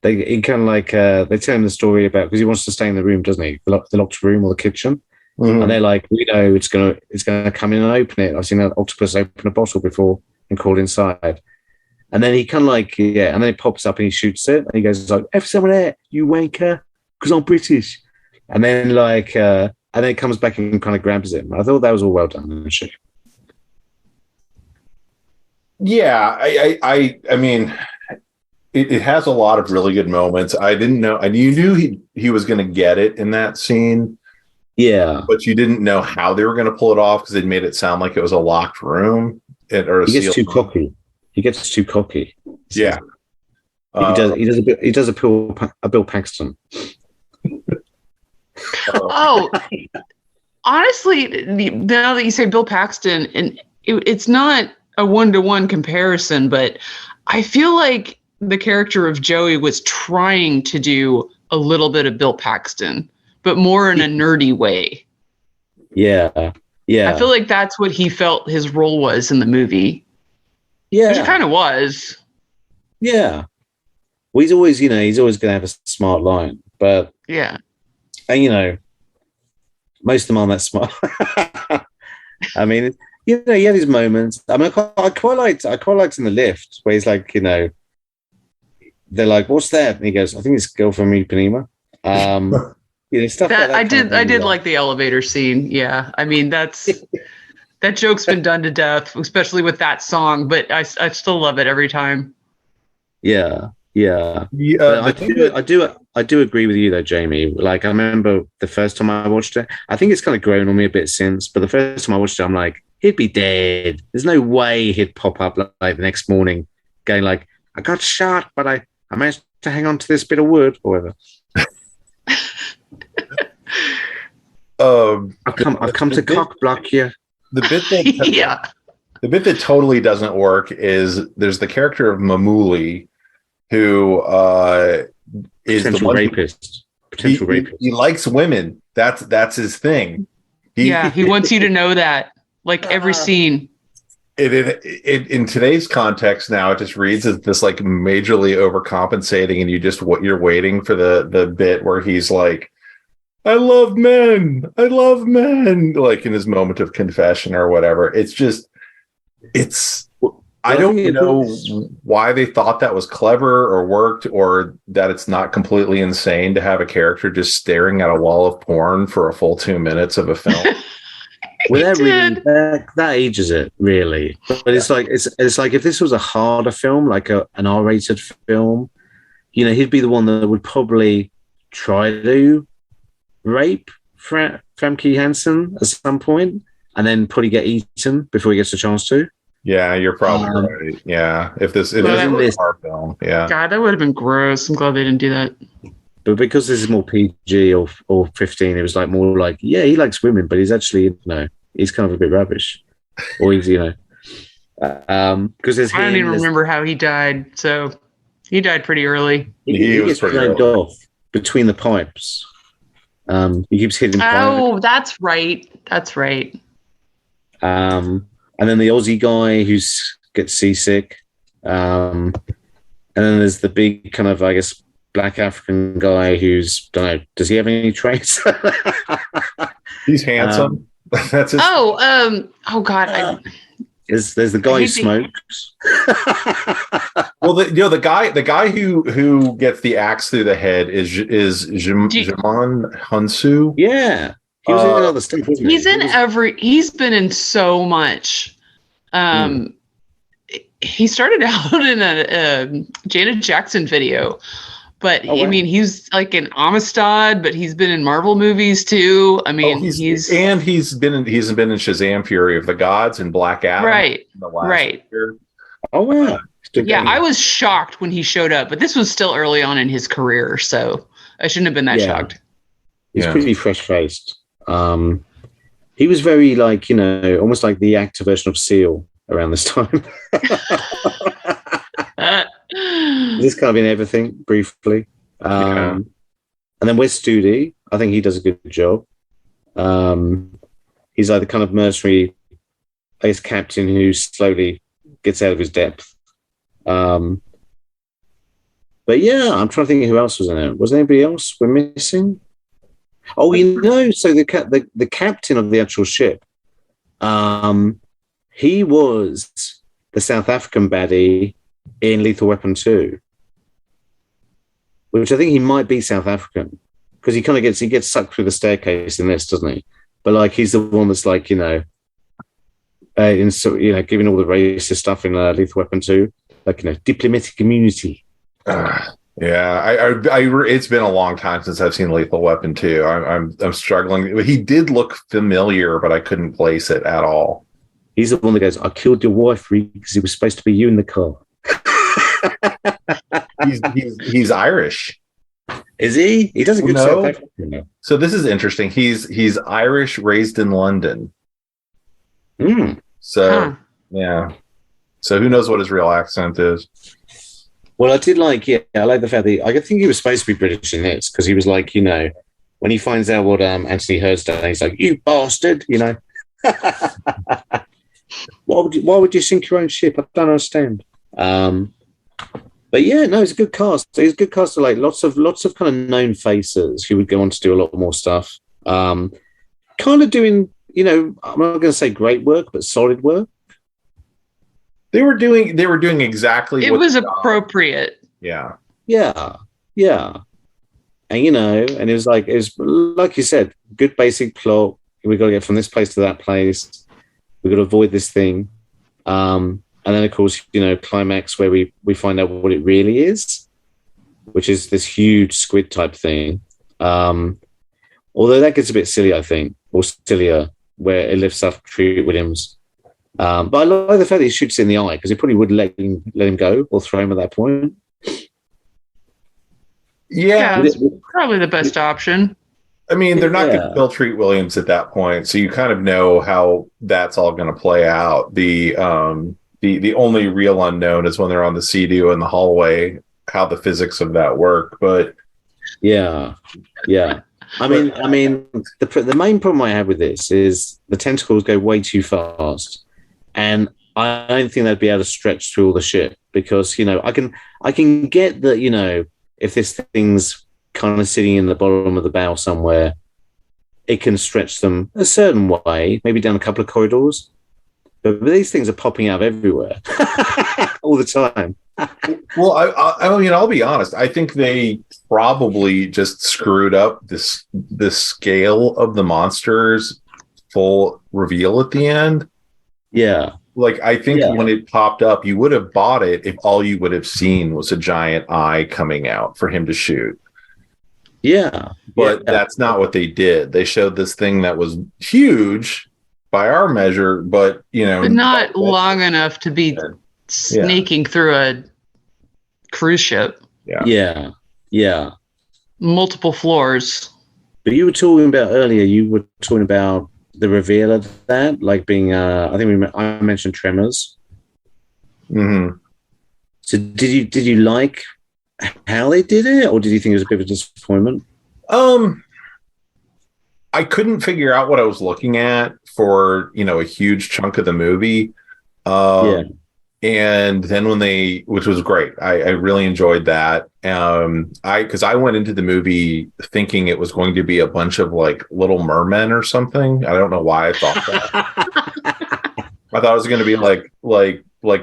they kind of like they tell him the story about, because he wants to stay in the room, doesn't he? The locked room or the kitchen, and they're like, we know it's gonna come in and open it. I've seen an octopus open a bottle before and crawl inside. And then he kind of like, and then it pops up and he shoots it. And he goes like, F someone there, you wanker, because I'm British. And then like, and then it comes back and kind of grabs him. I thought that was all well done, actually. Yeah, I mean, it has a lot of really good moments. I didn't know, and you knew he was going to get it in that scene. Yeah. But you didn't know how they were going to pull it off, because they made it sound like it was a locked room. He gets too cocky. He gets too cocky. Yeah, he does a Bill Paxton. Honestly, now that you say Bill Paxton, and it's not a 1-to-1 comparison, but I feel like the character of Joey was trying to do a little bit of Bill Paxton, but more in a nerdy way. Yeah. I feel like that's what he felt his role was in the movie. Yeah, which kind of was. Yeah, well, he's always going to have a smart line, but yeah, and most of them aren't that smart. I mean, he had his moments. I mean, I quite liked in the lift where he's like, they're like, "What's that?" And he goes, "I think it's Girl from Ipanema." Stuff that, like that. I did like the elevator scene. Yeah, I mean that joke's been done to death, especially with that song. But I still love it every time. Yeah. I I do agree with you though, Jamie. Like, I remember the first time I watched it. I think it's kind of grown on me a bit since, but the first time I watched it, I'm like, he'd be dead. There's no way he'd pop up like the next morning, going like, I got shot, but I managed to hang on to this bit of wood or whatever. I've come to cock block you. The bit that the bit that totally doesn't work is there's the character of Mamuli, who is potential rapist. Potential rapist. He likes women. That's his thing. He wants you to know that, like every scene. It in today's context now, it just reads as this like majorly overcompensating, and you're waiting for the bit where he's like, I love men, like in his moment of confession or whatever. I don't know why they thought that was clever or worked, or that it's not completely insane to have a character just staring at a wall of porn for a full 2 minutes of a film. Well, that ages it really, but it's like if this was a harder film, like an R-rated film, he'd be the one that would probably try to rape Famke Hansen at some point, and then probably get eaten before he gets a chance to. Yeah, you're probably right. Yeah, if this was a horror film, yeah. God, that would have been gross. I'm glad they didn't do that. But because this is more PG or 15, it was like more like, yeah, he likes women, but he's actually, he's kind of a bit rubbish. Or he's, because there's I don't even remember how he died. So he died pretty early. He gets dragged off between the pipes. He keeps hitting. Oh, that's right. That's right. And then the Aussie guy who gets seasick. And then there's the big kind of, I guess, black African guy who's, don't know, does he have any traits? He's handsome. That's his. Oh God. There's the guy who smokes. Well, the guy who gets the axe through the head is Djimon Hounsou. Yeah, he was in other stuff. He's been in so much. He started out in a Janet Jackson video, but I mean, he's like in Amistad, but he's been in Marvel movies too. I mean, he's been in Shazam: Fury of the Gods and Black Adam. Right. Year. Oh wow. Yeah, I was shocked when he showed up, but this was still early on in his career, so I shouldn't have been that shocked. He's pretty fresh-faced. He was very like, almost like the actor version of Seal around this time. This kind of in everything, briefly. And then Wes Studi, I think he does a good job. He's like the kind of mercenary, I guess, captain who slowly gets out of his depth. But yeah, I'm trying to think who else was in it. Was there anybody else we're missing? Oh, so the captain of the actual ship, he was the South African baddie in Lethal Weapon 2, which I think he might be South African because he gets sucked through the staircase in this, doesn't he? But like he's the one that's like giving all the racist stuff in Lethal Weapon 2, like diplomatic immunity. Yeah, it's been a long time since I've seen Lethal Weapon 2. I'm struggling. He did look familiar, but I couldn't place it at all. He's the one that goes, "I killed your wife because it was supposed to be you in the car." he's Irish. Is he? He does a good South African. So this is interesting. He's Irish, raised in London. So yeah. So who knows what his real accent is? Well, I like the fact that I think he was supposed to be British in this because he was like, when he finds out what Anthony Hurst done, he's like, "You bastard," Why would you sink your own ship? I don't understand. But yeah, no, it's a good cast. It's a good cast of like lots of kind of known faces who would go on to do a lot more stuff. Kind of doing, I'm not going to say great work, but solid work. They were doing exactly. It was appropriate. Yeah. And and it was like you said, good basic plot. We got to get from this place to that place. We got to avoid this thing. And then of course, climax where we find out what it really is. which is this huge squid type thing. Although that gets a bit silly, I think, or sillier, where it lifts up Treat Williams. But I like the fact that he shoots in the eye, because he probably would let him go or throw him at that point. Yeah, that's probably the best option. I mean, they're not going to kill Treat Williams at that point, so you kind of know how that's all going to play out. The only real unknown is when they're on the Sea-Doo in the hallway, how the physics of that work. But yeah. I mean, the main problem I have with this is the tentacles go way too fast, and I don't think they'd be able to stretch through all the ship, because I can get that if this thing's kind of sitting in the bottom of the bow somewhere, it can stretch them a certain way, maybe down a couple of corridors. But these things are popping out everywhere all the time. Well, I mean, I'll be honest. I think they probably just screwed up the scale of the monster's full reveal at the end. Yeah. Like, I think when it popped up, you would have bought it if all you would have seen was a giant eye coming out for him to shoot. Yeah. But that's not what they did. They showed this thing that was huge by our measure, but not long enough to be snaking through a cruise ship. Yeah. Multiple floors. But you were talking about earlier, the reveal of that, like being, I mentioned Tremors. Mm-hmm. So did you like how they did it, or did you think it was a bit of a disappointment? I couldn't figure out what I was looking at for, a huge chunk of the movie. And then which was great. I really enjoyed that. Because I went into the movie thinking it was going to be a bunch of like Little Mermen or something. I don't know why I thought that. I thought it was going to be like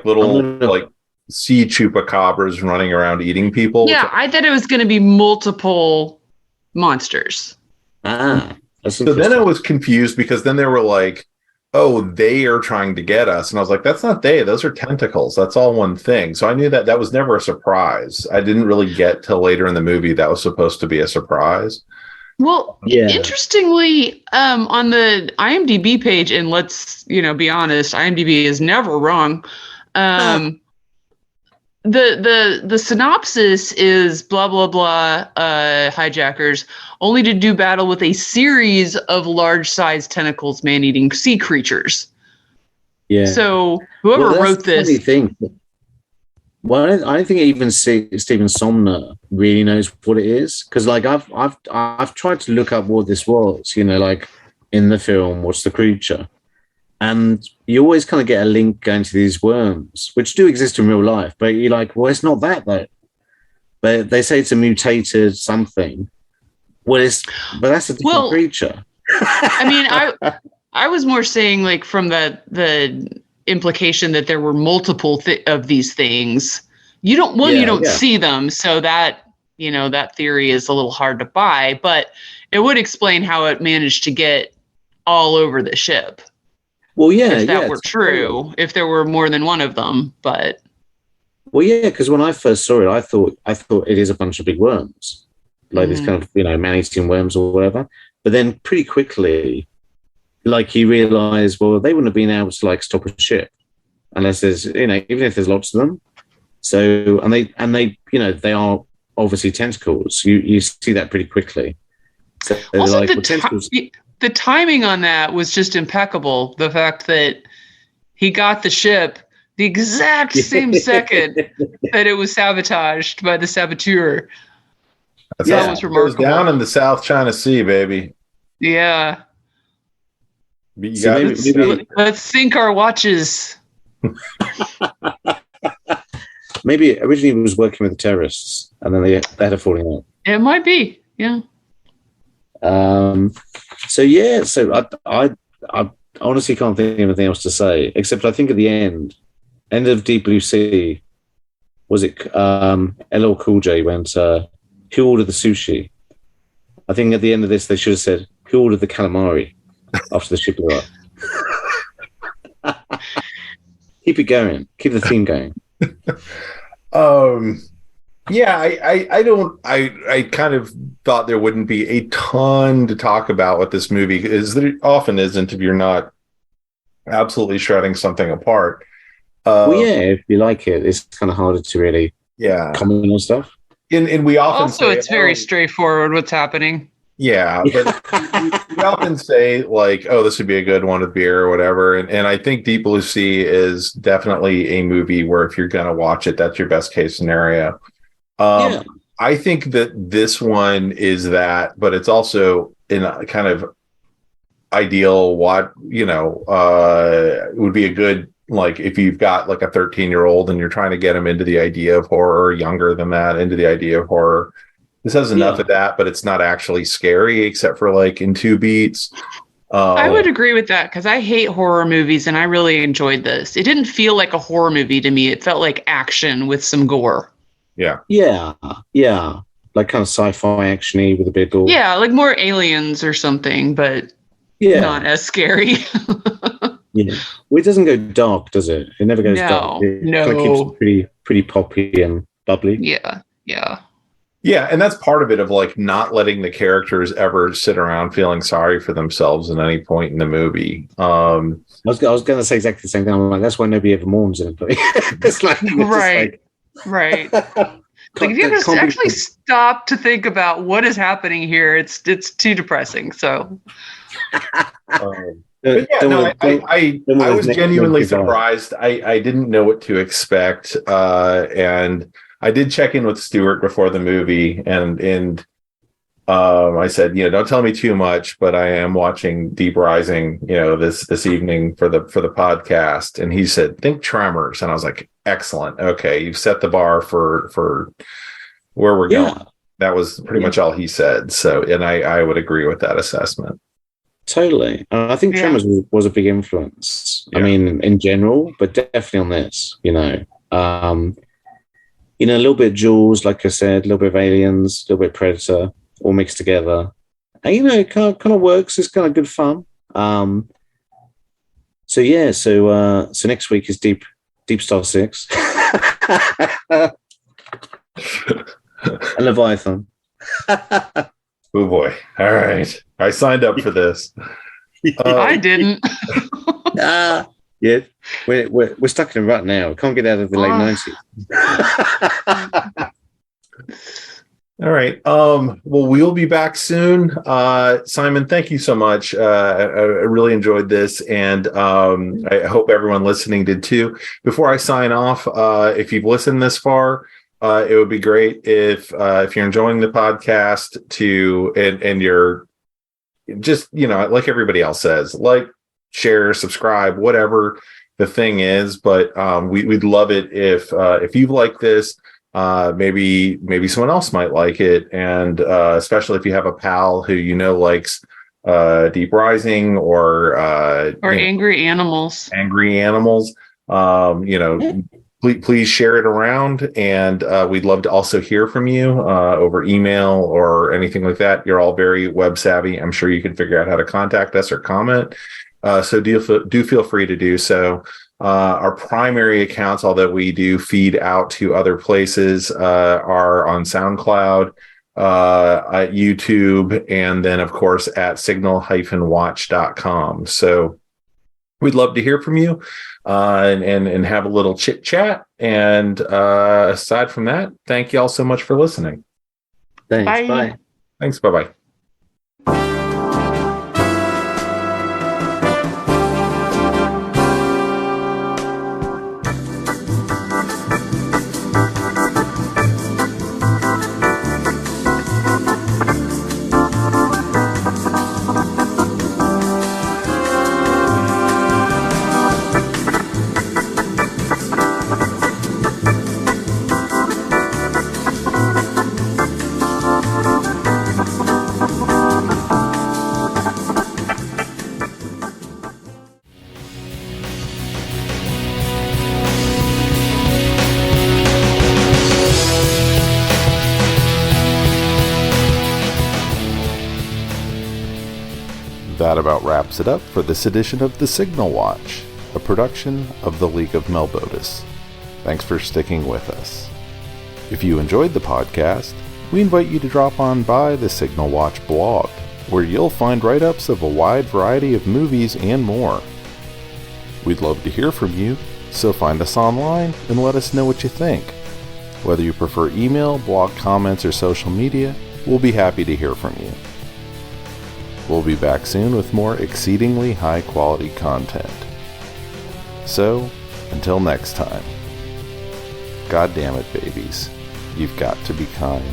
little like sea chupacabras running around eating people. Yeah, I thought it was going to be multiple monsters. So then I was confused, because then they were like, oh, they are trying to get us. And I was like, that's not they. Those are tentacles. That's all one thing. So I knew that was never a surprise. I didn't really get till later in the movie that was supposed to be a surprise. Well, interestingly, on the IMDb page, and let's, be honest, IMDb is never wrong. The synopsis is blah, blah, blah, hijackers, only to do battle with a series of large-sized tentacles man-eating sea creatures. Yeah. So whoever wrote this... Well, I don't think even Stephen Somner really knows what it is, because like I've tried to look up what this was, like in the film, what's the creature, and you always kind of get a link going to these worms, which do exist in real life, but you're like, well, it's not that though. But they say it's a mutated something. But that's a different creature. I mean, I was more saying like from the implication that there were multiple of these things. You don't see them, so that that theory is a little hard to buy, but it would explain how it managed to get all over the ship. Well, if that were true, if there were more than one of them, but because when I first saw it, I thought it is a bunch of big worms, like this kind of man-eating worms or whatever. But then pretty quickly, like you realize, well, they wouldn't have been able to like stop a ship unless there's, even if there's lots of them. So, and they, they are obviously tentacles. You see that pretty quickly. So also, the timing on that was just impeccable. The fact that he got the ship the exact same second that it was sabotaged by the saboteur. That was remarkable. It was down in the South China Sea, baby. Yeah. Let's sync our watches. Maybe originally he was working with the terrorists, and then they had a falling out. It might be, yeah. So I honestly can't think of anything else to say, except I think at the end of Deep Blue Sea, was it LL Cool J went, who ordered the sushi? I think at the end of this they should have said, who ordered the calamari after the ship blew up. Keep it going. Keep the theme going. Yeah, I kind of thought there wouldn't be a ton to talk about with this movie, as there often isn't if you're not absolutely shredding something apart. Well, yeah, if you like it, it's kind of harder to really Yeah. comment on stuff. And we often Also, say, it's very straightforward what's happening. yeah, but we often say like, oh, this would be a good one with beer or whatever. And I think Deep Blue Sea is definitely a movie where if you're going to watch it, that's your best case scenario. Yeah. I think that this one is that, but it's also in a kind of ideal would be a good, like if you've got like a 13-year-old and you're trying to get them into the idea of horror, or younger than that, into the idea of horror. This has enough of that, but it's not actually scary except for like in 2 beats. I would agree with that because I hate horror movies and I really enjoyed this. It didn't feel like a horror movie to me. It felt like action with some gore. Yeah. Like kind of sci-fi actiony with a bit of gore. Yeah, like more Aliens or something, but not as scary. Yeah. Well, it doesn't go dark, does it? It never goes dark. It No. kind of keeps it pretty poppy and bubbly. Yeah. Yeah, and that's part of it, of like not letting the characters ever sit around feeling sorry for themselves at any point in the movie. I was going to say exactly the same thing. I'm like, that's why nobody ever mourns in it. It's like, right. Like if you just actually stop to think about what is happening here, it's too depressing. So. But yeah, no, I was genuinely surprised. I didn't know what to expect, and I did check in with Stuart before the movie, and I said, don't tell me too much, but I am watching Deep Rising, this evening for the podcast, and he said, think Tremors, and I was like, excellent, okay, you've set the bar for where we're going. That was pretty much all he said. So, and I would agree with that assessment. Totally. I think Tremors was a big influence. Yeah. I mean, in general, but definitely on this, a little bit of Jaws, like I said, a little bit of Aliens, a little bit of Predator, all mixed together. And, it kind of works. It's kind of good fun. So next week is Deep Star 6. And Leviathan. Oh boy. All right. I signed up for this. I didn't. Yeah. We're stuck in a rut now. We can't get out of the late 90s. All right. Well, we'll be back soon. Simon, thank you so much. I really enjoyed this, and I hope everyone listening did too. Before I sign off, if you've listened this far, it would be great if you're enjoying the podcast and you're just, like everybody else says, like, share, subscribe, whatever the thing is. But we'd love it if you like this. Maybe someone else might like it, and especially if you have a pal who likes Deep Rising or Angry Animals. Please share it around, and we'd love to also hear from you over email or anything like that. You're all very web savvy. I'm sure you can figure out how to contact us or comment. So do feel free to do so. Our primary accounts, although we do feed out to other places, are on SoundCloud, at YouTube, and then, of course, at signal-watch.com. So we'd love to hear from you and have a little chit chat. And aside from that, thank you all so much for listening. Thanks. Bye. Bye. Thanks. Bye-bye. That about wraps it up for this edition of The Signal Watch, a production of the League of Melbotus. Thanks for sticking with us. If you enjoyed the podcast, we invite you to drop on by the Signal Watch blog, where you'll find write-ups of a wide variety of movies and more. We'd love to hear from you, so find us online and let us know what you think. Whether you prefer email, blog comments, or social media, we'll be happy to hear from you. We'll be back soon with more exceedingly high-quality content. So, until next time, God damn it, babies, you've got to be kind.